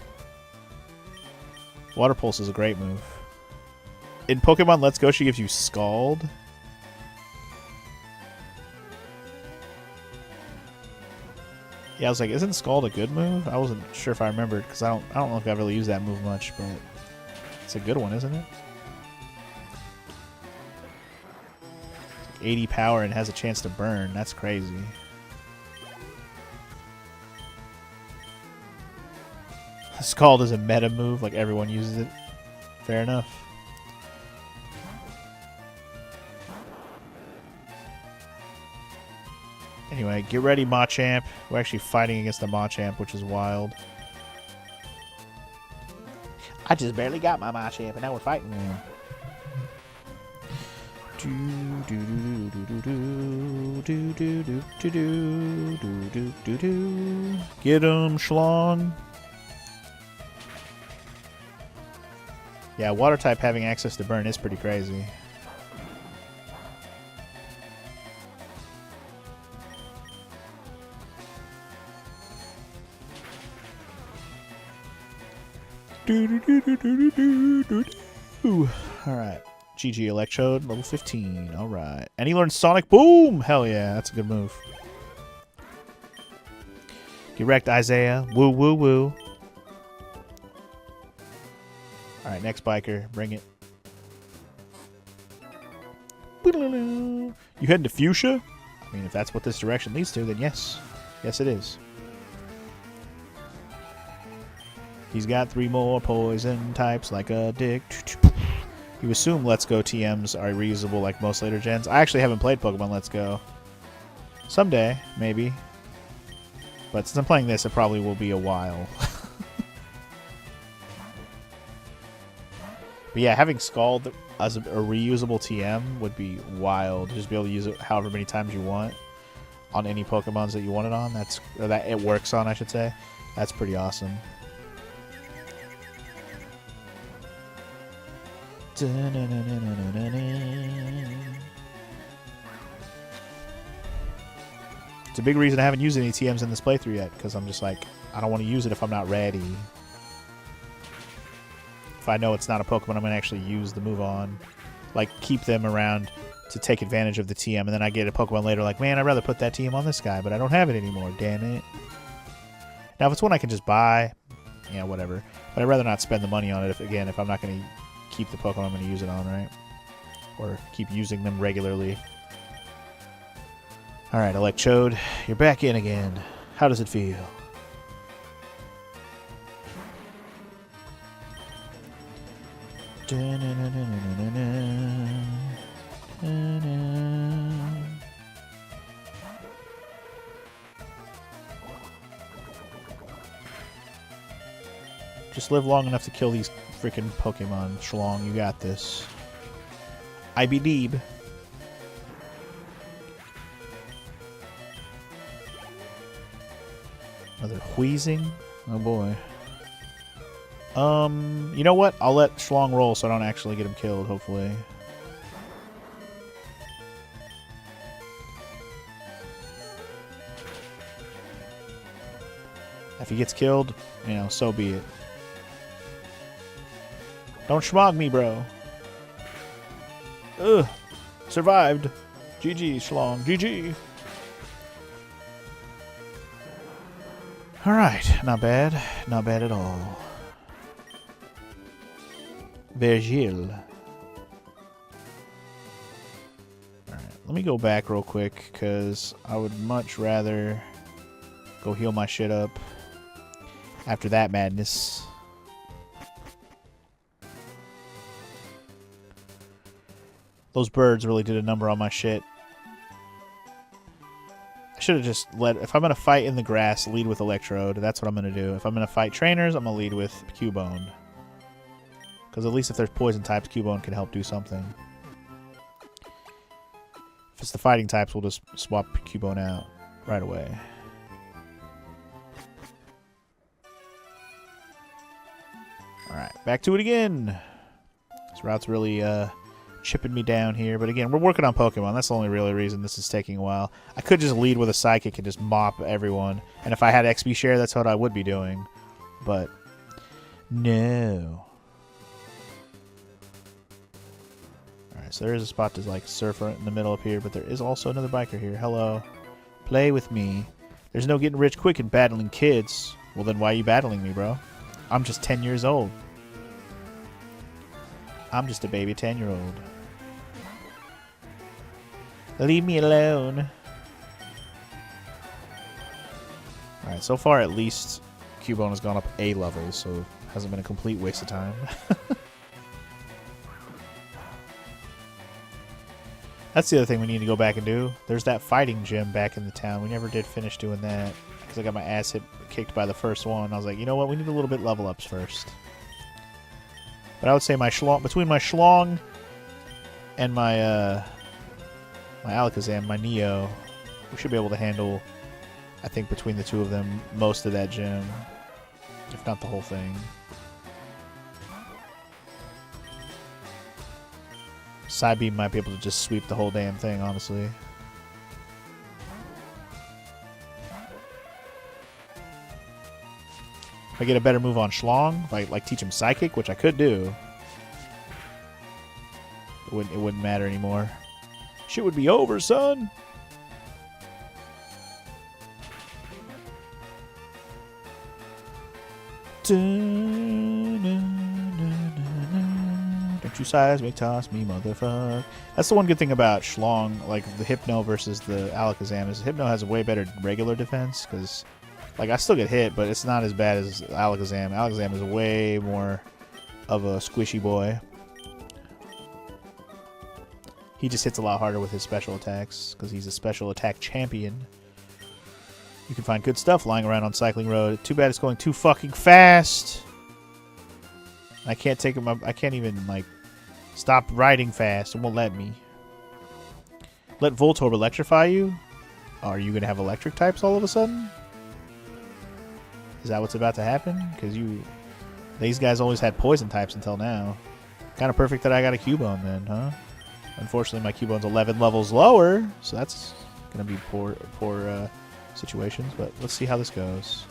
Water Pulse is a great move. In Pokemon Let's Go, she gives you Scald. Yeah, I was like, isn't Scald a good move? I wasn't sure if I remembered, because I don't know if I've really used that move much, but it's a good one, isn't it? It's like 80 power and has a chance to burn. That's crazy. Scald is a meta move, like everyone uses it. Fair enough. Anyway, get ready, Machamp. We're actually fighting against the Machamp, which is wild. I just barely got my Machamp, and now we're fighting him. Get him, Schlong. Yeah, water type having access to burn is pretty crazy. Alright. GG Electrode, level 15. Alright. And he learned Sonic Boom! Hell yeah, that's a good move. Get wrecked, Isaiah. Woo, woo, woo. Alright, next biker. Bring it. You heading to Fuchsia? I mean, if that's what this direction leads to, then yes. Yes, it is. He's got 3 more poison types like a dick. You assume Let's Go TMs are reusable like most later gens. I actually haven't played Pokemon Let's Go. Someday, maybe. But since I'm playing this, it probably will be a while. But yeah, having Scald as a reusable TM would be wild. Just be able to use it however many times you want on any Pokemons that you want it on. Or that it works on, I should say. That's pretty awesome. It's a big reason I haven't used any TMs in this playthrough yet, because I'm just like, I don't want to use it if I'm not ready. If I know it's not a Pokemon I'm going to actually use the move on. Like, keep them around to take advantage of the TM, and then I get a Pokemon later like, man, I'd rather put that TM on this guy, but I don't have it anymore, damn it. Now, if it's one I can just buy, yeah, whatever. But I'd rather not spend the money on it, if I'm not going to keep the Pokemon I'm going to use it on, right? Or keep using them regularly. Alright, Electrode, you're back in again. How does it feel? Just live long enough to kill these freaking Pokemon. Schlong, you got this. IB Deeb. Another wheezing? Oh boy. You know what? I'll let Schlong roll so I don't actually get him killed, hopefully. If he gets killed, you know, so be it. Don't schmog me, bro. Ugh. Survived. GG, Schlong. GG. Alright. Not bad. Not bad at all. Virgil. Alright. Let me go back real quick, because I would much rather go heal my shit up after that madness. Those birds really did a number on my shit. I should have just if I'm going to fight in the grass, lead with Electrode. That's what I'm going to do. If I'm going to fight trainers, I'm going to lead with Cubone. Because at least if there's poison types, Cubone can help do something. If it's the fighting types, we'll just swap Cubone out right away. Alright, back to it again. This route's really chipping me down here. But again, we're working on Pokemon. That's the only really reason this is taking a while. I could just lead with a Psychic and just mop everyone. And if I had XP share, that's what I would be doing. But no. Alright, so there is a spot to like surf right in the middle up here. But there is also another biker here. Hello. Play with me. There's no getting rich quick in battling kids. Well, then why are you battling me, bro? I'm just 10 years old. I'm just a baby 10-year-old. Leave me alone. Alright, so far at least Cubone has gone up a level, so it hasn't been a complete waste of time. That's the other thing we need to go back and do. There's that fighting gym back in the town. We never did finish doing that because I got my ass kicked by the first one. I was like, you know what? We need a little bit level ups first. But I would say my Schlong, between my Schlong and my my Alakazam, my Neo, we should be able to handle, I think between the two of them, most of that gym, if not the whole thing. Psybeam might be able to just sweep the whole damn thing, honestly. If I get a better move on Schlong, like teach him Psychic, which I could do, it wouldn't matter anymore. Shit would be over, son. Don't you seismic toss me, motherfucker. That's the one good thing about Schlong, like the Hypno versus the Alakazam, is Hypno has a way better regular defense, because like I still get hit, but it's not as bad as Alakazam. Alakazam is way more of a squishy boy. He just hits a lot harder with his special attacks, because he's a special attack champion. You can find good stuff lying around on Cycling Road. Too bad it's going too fucking fast. I can't take him up. I can't even, like, stop riding fast. It won't let me. Let Voltorb electrify you? Are you going to have electric types all of a sudden? Is that what's about to happen? Because these guys always had poison types until now. Kind of perfect that I got a Cubone then, huh? Unfortunately, my Cubone's 11 levels lower, so that's going to be poor situations. But let's see how this goes.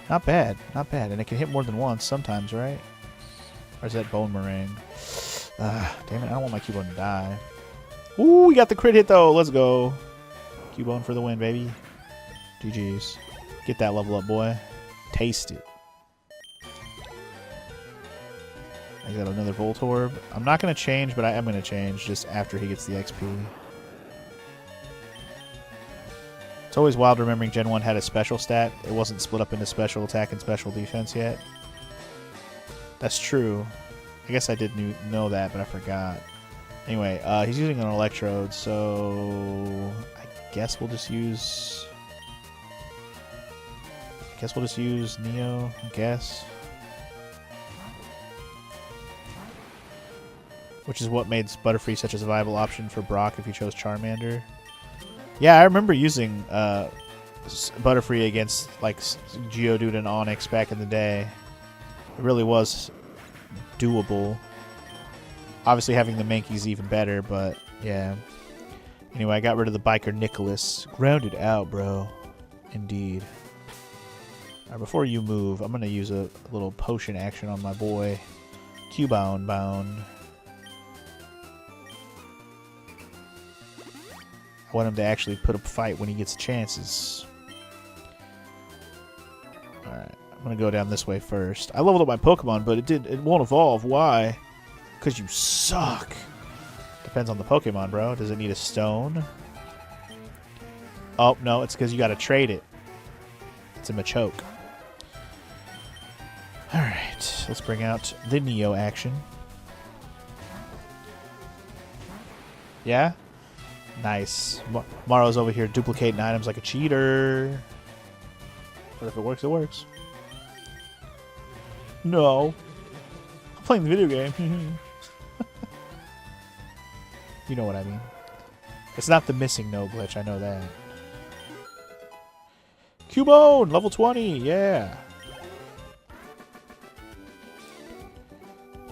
Not bad, not bad. And it can hit more than once sometimes, right? Or is that Bone Meringue? Damn it, I don't want my Cubone to die. Ooh, we got the crit hit, though. Let's go. Cubone for the win, baby. GG's. Get that level up, boy. Taste it. I got another Voltorb. I'm not going to change, but I am going to change just after he gets the XP. It's always wild remembering Gen 1 had a special stat. It wasn't split up into special attack and special defense yet. That's true. I guess I did know that, but I forgot. Anyway, he's using an Electrode, so I guess we'll just use... Neo, I guess. Which is what made Butterfree such a viable option for Brock if he chose Charmander. Yeah, I remember using Butterfree against like Geodude and Onix back in the day. It really was doable. Obviously having the Mankey's even better, but yeah. Anyway, I got rid of the biker Nicholas. Grounded out, bro. Indeed. Alright, before you move, I'm going to use a little potion action on my boy. Cubone bound. I want him to actually put up a fight when he gets chances. Alright, I'm going to go down this way first. I leveled up my Pokemon, but it won't evolve. Why? Because you suck. Depends on the Pokemon, bro. Does it need a stone? Oh, no, it's because you got to trade it. It's a Machoke. Alright, let's bring out the Neo action. Yeah? Nice. Maro's over here duplicating items like a cheater. But if it works, it works. No. I'm playing the video game. You know what I mean. It's not the missing no glitch, I know that. Cubone! Level 20! Yeah!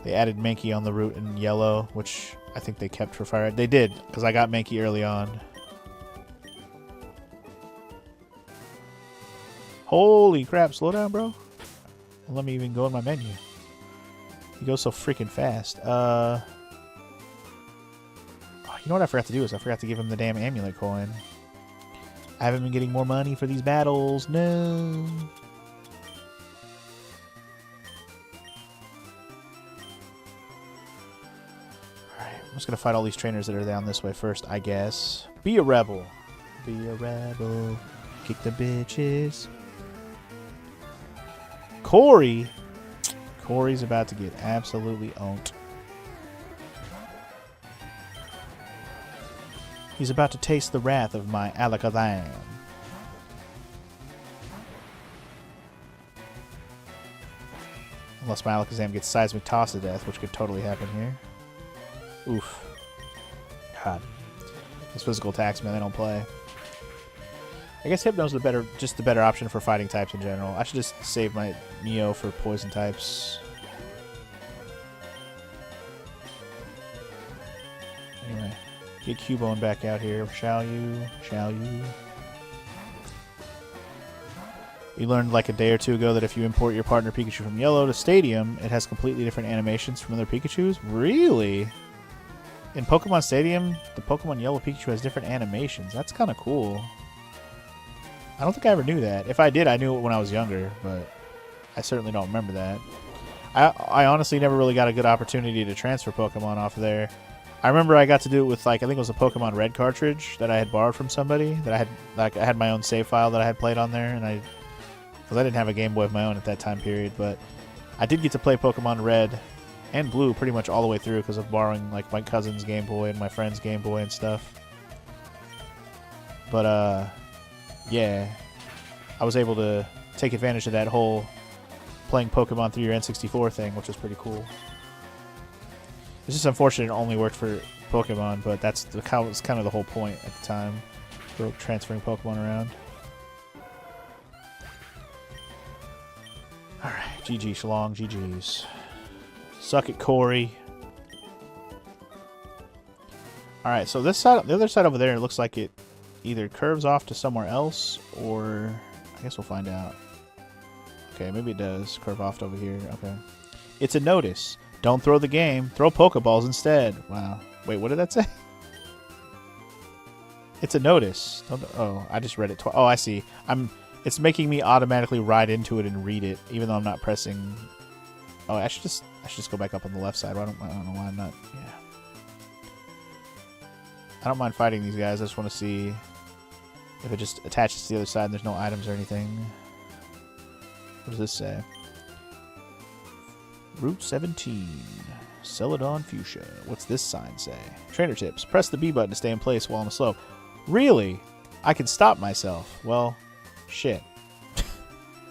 They added Mankey on the route in yellow, which I think they kept for FireRed. They did, because I got Mankey early on. Holy crap, slow down, bro. Don't let me even go in my menu. He goes so freaking fast. Oh, you know what I forgot to do is I forgot to give him the damn amulet coin. I haven't been getting more money for these battles. No. Alright, I'm just going to fight all these trainers that are down this way first, I guess. Be a rebel. Be a rebel. Kick the bitches. Corey. Corey's about to get absolutely owned. He's about to taste the wrath of my Alakazam. Unless my Alakazam gets seismic toss to death, which could totally happen here. Oof. God. Those physical attacks, man, they don't play. I guess Hypno's the better option for fighting types in general. I should just save my Neo for poison types. Anyway, get Cubone back out here, shall you? Shall you? We learned like a day or two ago that if you import your partner Pikachu from Yellow to Stadium, it has completely different animations from other Pikachus. Really? In Pokemon Stadium, the Pokemon Yellow Pikachu has different animations. That's kind of cool. I don't think I ever knew that. If I did, I knew it when I was younger, but I certainly don't remember that. I honestly never really got a good opportunity to transfer Pokemon off of there. I remember I got to do it with, like, I think it was a Pokemon Red cartridge that I had borrowed from somebody. That I had my own save file that I had played on there, and because I didn't have a Game Boy of my own at that time period, but I did get to play Pokemon Red and Blue pretty much all the way through because of borrowing, like, my cousin's Game Boy and my friend's Game Boy and stuff. But, yeah, I was able to take advantage of that whole playing Pokemon through your N64 thing, which was pretty cool. It's just unfortunate it only worked for Pokemon, but that's was kind of the whole point at the time for transferring Pokemon around. Alright, GG Shlong, GG's. Suck it, Corey. Alright, so this side, the other side over there, it looks like it either curves off to somewhere else, or I guess we'll find out. Okay, maybe it does curve off to over here. Okay. It's a notice. Don't throw the game. Throw Pokeballs instead. Wow. Wait, what did that say? It's a notice. Oh, I just read it twice. Oh, I see. It's making me automatically ride into it and read it, even though I'm not pressing. Oh, I should just go back up on the left side. I don't know why I'm not. Yeah. I don't mind fighting these guys. I just want to see if it just attaches to the other side and there's no items or anything. What does this say? Route 17. Celadon Fuchsia. What's this sign say? Trainer tips. Press the B button to stay in place while on the slope. Really? I can stop myself. Well, shit.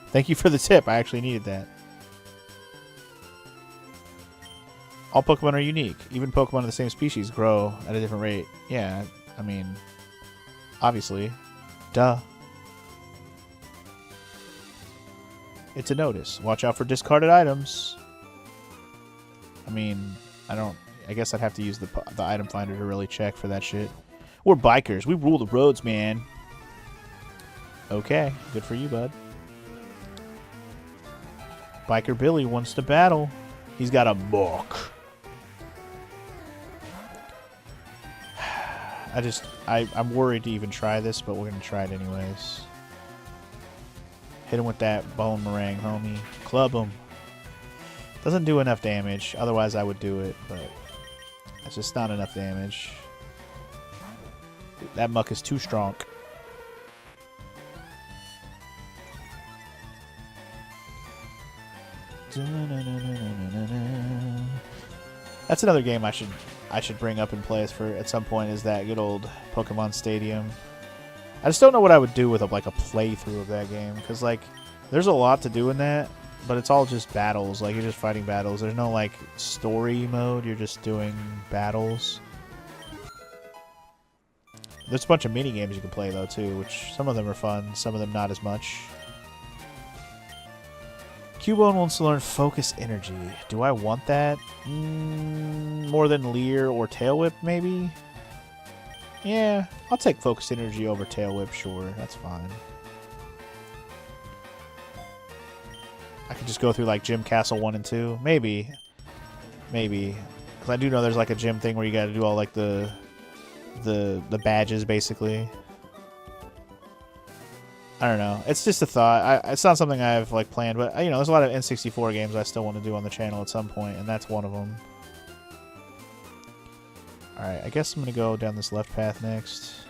Thank you for the tip. I actually needed that. All Pokemon are unique. Even Pokemon of the same species grow at a different rate. Yeah, I mean, obviously. Duh. It's a notice. Watch out for discarded items. I mean, I guess I'd have to use the item finder to really check for that shit. We're bikers. We rule the roads, man. Okay, good for you, bud. Biker Billy wants to battle. He's got a book. I'm worried to even try this, but we're going to try it anyways. Hit him with that bone meringue, homie. Club him. Doesn't do enough damage. Otherwise, I would do it, but it's just not enough damage. That muck is too strong. That's another game I should bring up and play for at some point. Is that good old Pokemon Stadium? I just don't know what I would do with a playthrough of that game, because like there's a lot to do in that, but it's all just battles. Like you're just fighting battles. There's no like story mode. You're just doing battles. There's a bunch of mini games you can play though too, which some of them are fun, some of them not as much. Cubone wants to learn Focus Energy. Do I want that? More than Leer or Tail Whip, maybe? Yeah, I'll take Focus Energy over Tail Whip, sure. That's fine. I could just go through like Gym Castle 1 and 2. Maybe. Maybe. Because I do know there's like a gym thing where you gotta do all like the badges, basically. I don't know. It's just a thought. It's not something I've like planned, but you know, there's a lot of N64 games I still want to do on the channel at some point, and that's one of them. All right, I guess I'm gonna go down this left path next.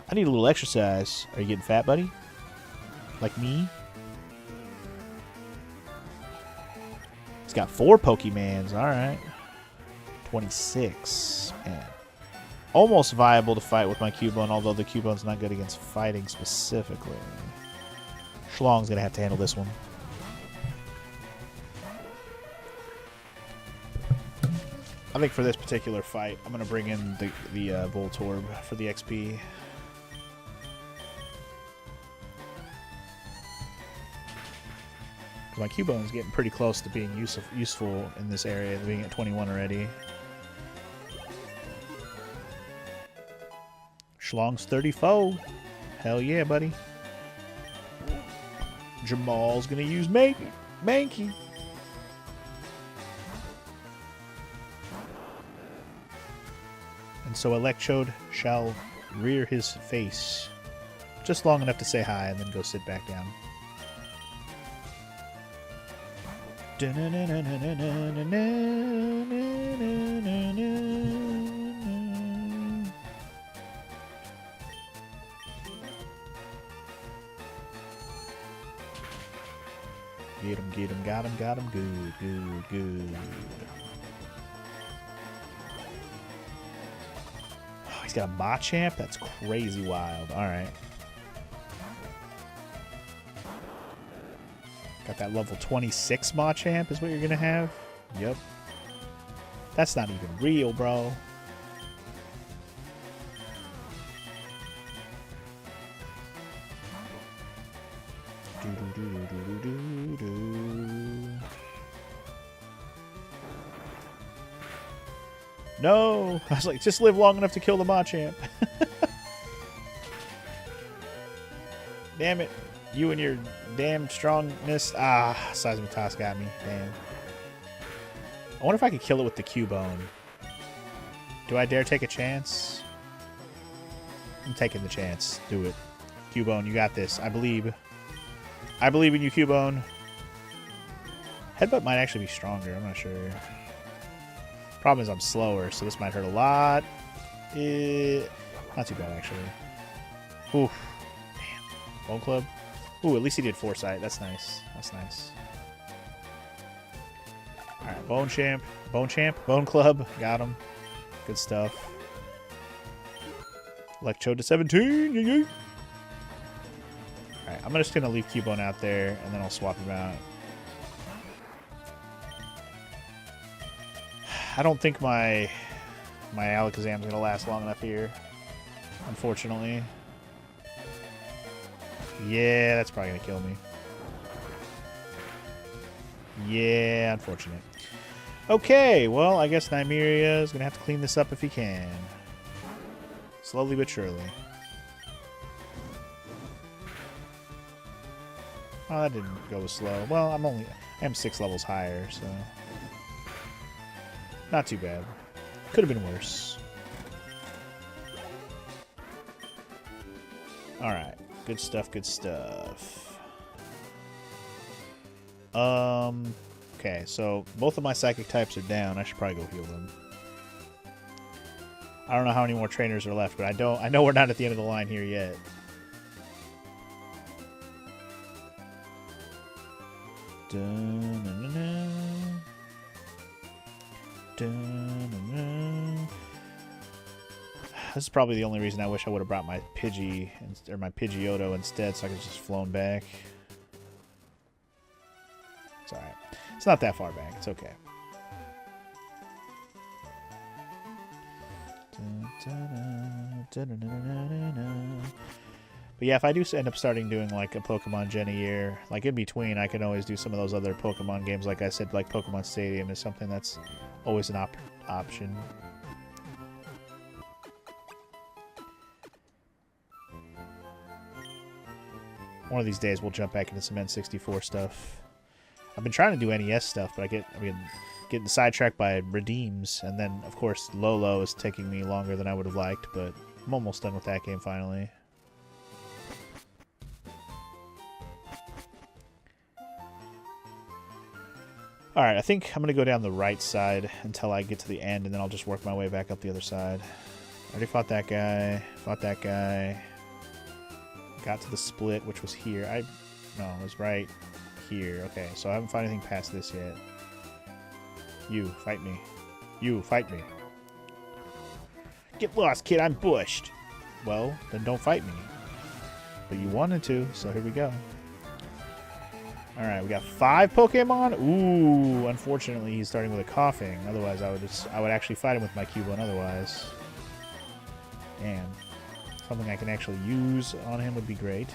I need a little exercise. Are you getting fat, buddy? Like me? He's got 4 Pokemans. All right. 26. Man. Almost viable to fight with my Cubone, although the Cubone's not good against fighting specifically. Schlong's going to have to handle this one. I think for this particular fight, I'm going to bring in the Voltorb for the XP. My Cubone's getting pretty close to being useful in this area, being at 21 already. Schlong's 34. Hell yeah, buddy. Jamal's gonna use Mankey. And so Electrode shall rear his face. Just long enough to say hi and then go sit back down. Get him, got him, good. Oh, he's got a Machamp? That's crazy wild. Alright. Got that level 26 Machamp is what you're gonna have? Yep. That's not even real, bro. No! I was like, just live long enough to kill the Machamp. Damn it. You and your damn strongness. Ah, Seismitoss got me. Damn. I wonder if I could kill it with the Cubone. Do I dare take a chance? I'm taking the chance. Do it. Cubone, you got this. I believe. I believe in you, Cubone. Headbutt might actually be stronger. I'm not sure. Problem is I'm slower, so this might hurt a lot. Not too bad, actually. Oof. Damn. Bone Club. Ooh, at least he did Foresight. That's nice. That's nice. Alright, Bone Club. Got him. Good stuff. Electrode to 17. Alright, I'm just going to leave Cubone out there, and then I'll swap him out. I don't think my Alakazam's going to last long enough here, unfortunately. Yeah, that's probably going to kill me. Yeah, unfortunate. Okay, well, I guess Nymeria is going to have to clean this up if he can. Slowly but surely. Oh, that didn't go as slow. Well, I am 6 levels higher, so... Not too bad. Could have been worse. Alright. Good stuff, good stuff. Okay, so both of my psychic types are down. I should probably go heal them. I don't know how many more trainers are left, but I know we're not at the end of the line here yet. This is probably the only reason I wish I would have brought my Pidgey or my Pidgeotto instead, so I could just flown back. It's alright. It's not that far back. It's okay. But yeah, if I do end up starting doing like a Pokemon Gen a year, like in between, I can always do some of those other Pokemon games. Like I said, like Pokemon Stadium is something that's always an option. One of these days, we'll jump back into some N64 stuff. I've been trying to do NES stuff, but getting sidetracked by Redeems, and then of course Lolo is taking me longer than I would have liked, but I'm almost done with that game finally. Alright, I think I'm going to go down the right side until I get to the end, and then I'll just work my way back up the other side. Already fought that guy. Fought that guy. Got to the split, which was here. No, it was right here. Okay, so I haven't fought anything past this yet. You, fight me. You, fight me. Get lost, kid. I'm bushed. Well, then don't fight me. But you wanted to, so here we go. Alright, we got 5 Pokemon. Ooh, unfortunately he's starting with a coughing. Otherwise I would actually fight him with my Cubone otherwise. Damn. Something I can actually use on him would be great.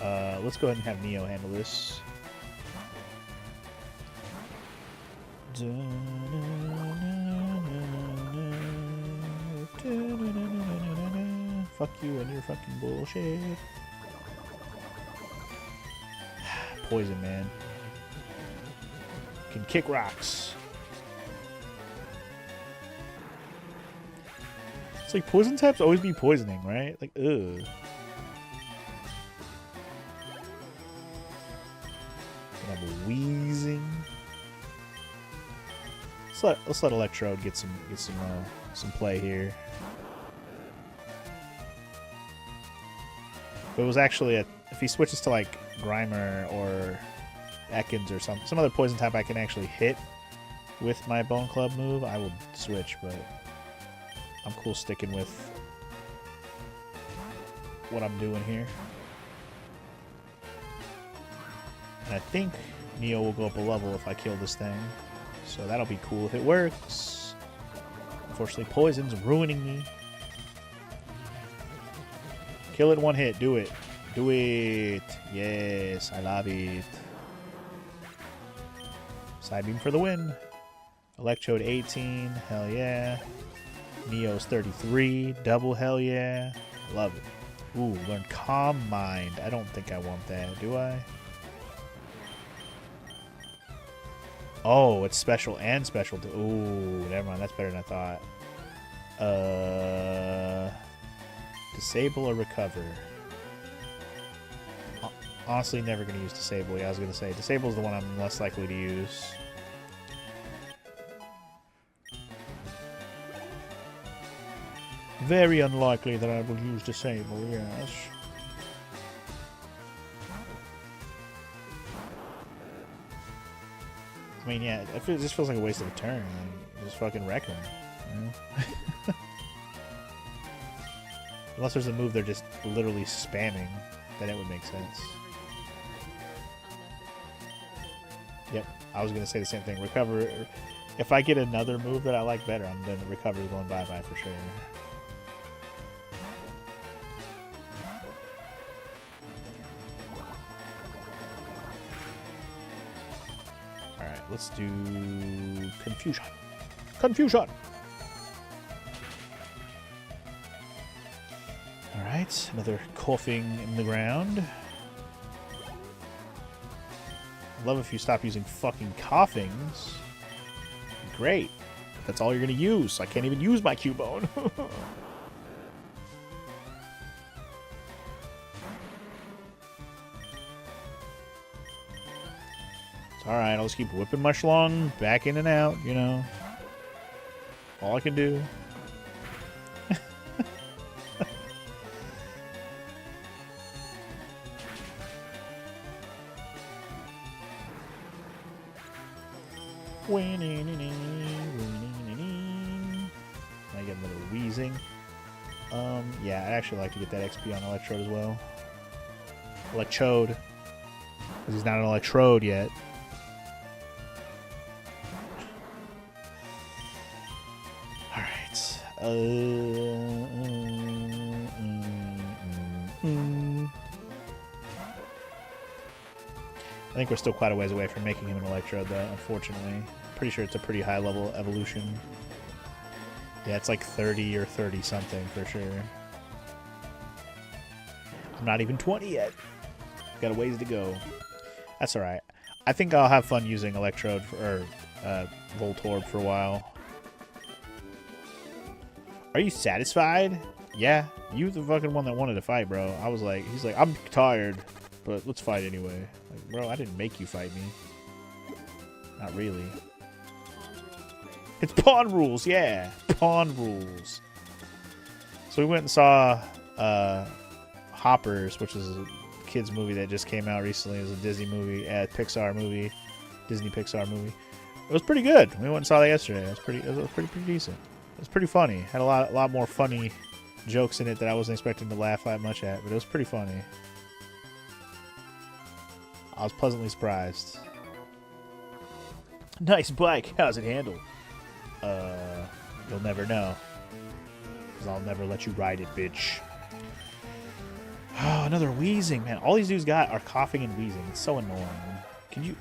Let's go ahead and have Neo handle this. Fuck you and your fucking bullshit. Poison, man. Can kick rocks. It's like poison types always be poisoning, right? Like, ugh. And I'm wheezing. Let's let Electrode get some play here. But it was actually if he switches to like Grimer or Ekans or some other poison type I can actually hit with my Bone Club move, I will switch, but I'm cool sticking with what I'm doing here. And I think Neo will go up a level if I kill this thing. So that'll be cool if it works. Unfortunately, poison's ruining me. Kill it in one hit. Do it. Do it. Yes, I love it. Side beam for the win. Electrode 18. Hell yeah. Neo's 33. Double hell yeah. Love it. Ooh, learn Calm Mind. I don't think I want that, do I? Oh, it's special and special. Ooh, never mind. That's better than I thought. Disable or recover? Honestly, never going to use Disable. Yeah, I was going to say. Disable is the one I'm less likely to use. Very unlikely that I will use Disable, yes. I mean, yeah, it just feels like a waste of a turn. Like, just fucking wreck them. You know? Unless there's a move they're just literally spamming, then it would make sense. Yep, I was going to say the same thing. Recover. If I get another move that I like better, then the recover is going bye-bye for sure. Alright, let's do Confusion. Confusion! Alright, another coughing in the ground. I'd love if you stop using fucking coughings. Great. But that's all you're gonna use. I can't even use my Cubone. It's alright, I'll just keep whipping my schlong back in and out, you know. All I can do. I get another wheezing. Yeah, I'd actually like to get that XP on Electrode as well. Electrode. Because he's not an Electrode yet. Alright. I think we're still quite a ways away from making him an Electrode, though, unfortunately. Pretty sure it's a pretty high-level evolution. Yeah, it's like 30 or 30-something for sure. I'm not even 20 yet. Got a ways to go. That's alright. I think I'll have fun using Electrode or Voltorb for a while. Are you satisfied? Yeah, you the fucking one that wanted to fight, bro. I was like, he's like, I'm tired, but let's fight anyway. Like, bro, I didn't make you fight me. Not really. It's pawn rules, yeah. Pawn rules. So we went and saw Hoppers, which is a kids movie that just came out recently. It was a Disney movie, Pixar movie, Disney Pixar movie. It was pretty good. We went and saw that yesterday. It was pretty decent. It was pretty funny. Had a lot more funny jokes in it that I wasn't expecting to laugh that much at, but it was pretty funny. I was pleasantly surprised. Nice bike. How's it handled? You'll never know. Because I'll never let you ride it, bitch. Oh, another wheezing, man. All these dudes got are coughing and wheezing. It's so annoying. Can you...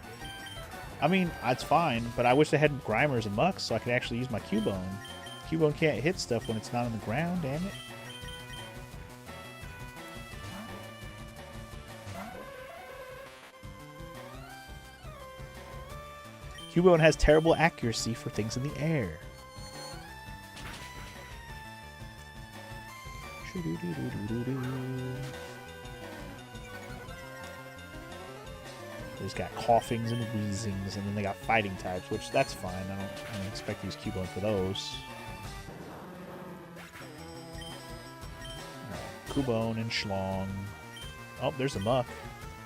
I mean, it's fine, but I wish they had Grimers and Mucks so I could actually use my Cubone. Cubone can't hit stuff when it's not on the ground, damn it. Cubone has terrible accuracy for things in the air. There's got coughings and wheezings, and then they got fighting types, which that's fine. I don't expect to use Cubone for those. Cubone and Schlong. Oh, there's a Muck.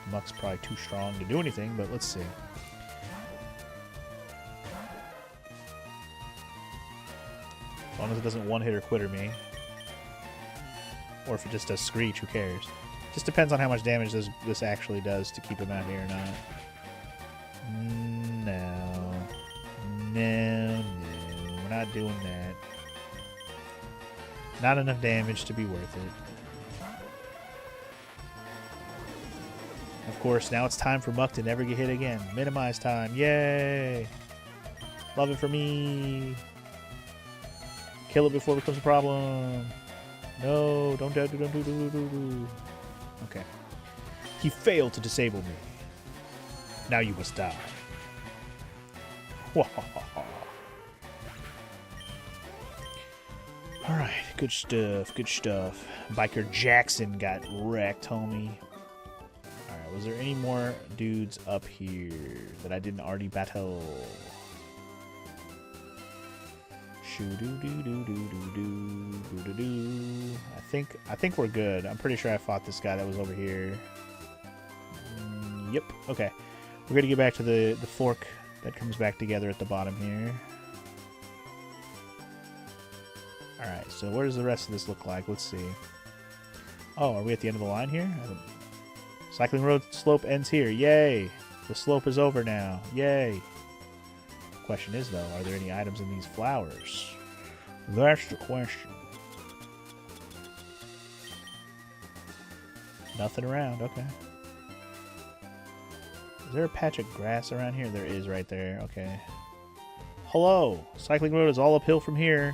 Muck's probably too strong to do anything, but let's see. As long as it doesn't one-hit or quitter me. Or if it just does Screech, who cares? Just depends on how much damage this actually does to keep him out here or not. No. No, we're not doing that. Not enough damage to be worth it. Of course, now it's time for Muck to never get hit again. Minimize time. Yay! Love it for me. Kill it before it becomes a problem. No, don't do. Okay. He failed to disable me. Now you must die. Alright, good stuff, good stuff. Biker Jackson got wrecked, homie. Alright, was there any more dudes up here that I didn't already battle? I think we're good. I'm pretty sure I fought this guy that was over here. Yep. Okay. We're gonna get back to the fork that comes back together at the bottom here. Alright, so what does the rest of this look like? Let's see. Oh, are we at the end of the line here? Cycling road slope ends here. Yay! The slope is over now. Yay! Question is, though, are there any items in these flowers? That's the question. Nothing around, okay. Is there a patch of grass around here? There is right there, okay. Hello! Cycling road is all uphill from here.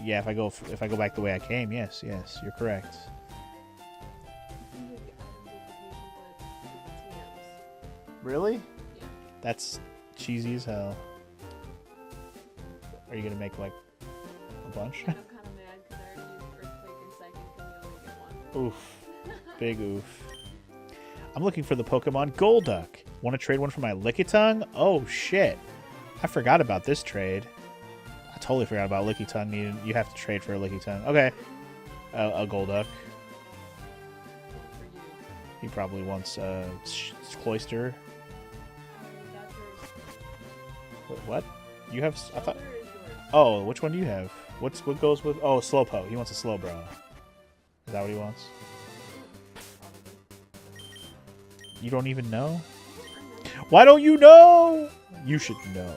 Yeah, if I go back the way I came, yes, you're correct. Really? Yeah. That's cheesy as hell. Are you gonna make like a bunch? I'm kind of mad because I already used Earthquake and Psychic and you only get one. Oof. Big oof. I'm looking for the Pokemon Golduck. Want to trade one for my Lickitung? Oh shit. I forgot about this trade. I totally forgot about Lickitung. You have to trade for a Lickitung. Okay. A Golduck. For you. He probably wants Cloyster. Wait, what? You have? I thought. Where is yours? Oh, which one do you have? What goes with? Oh, Slowpoke. He wants a Slowbro. Is that what he wants? You don't even know? Why don't you know? You should know.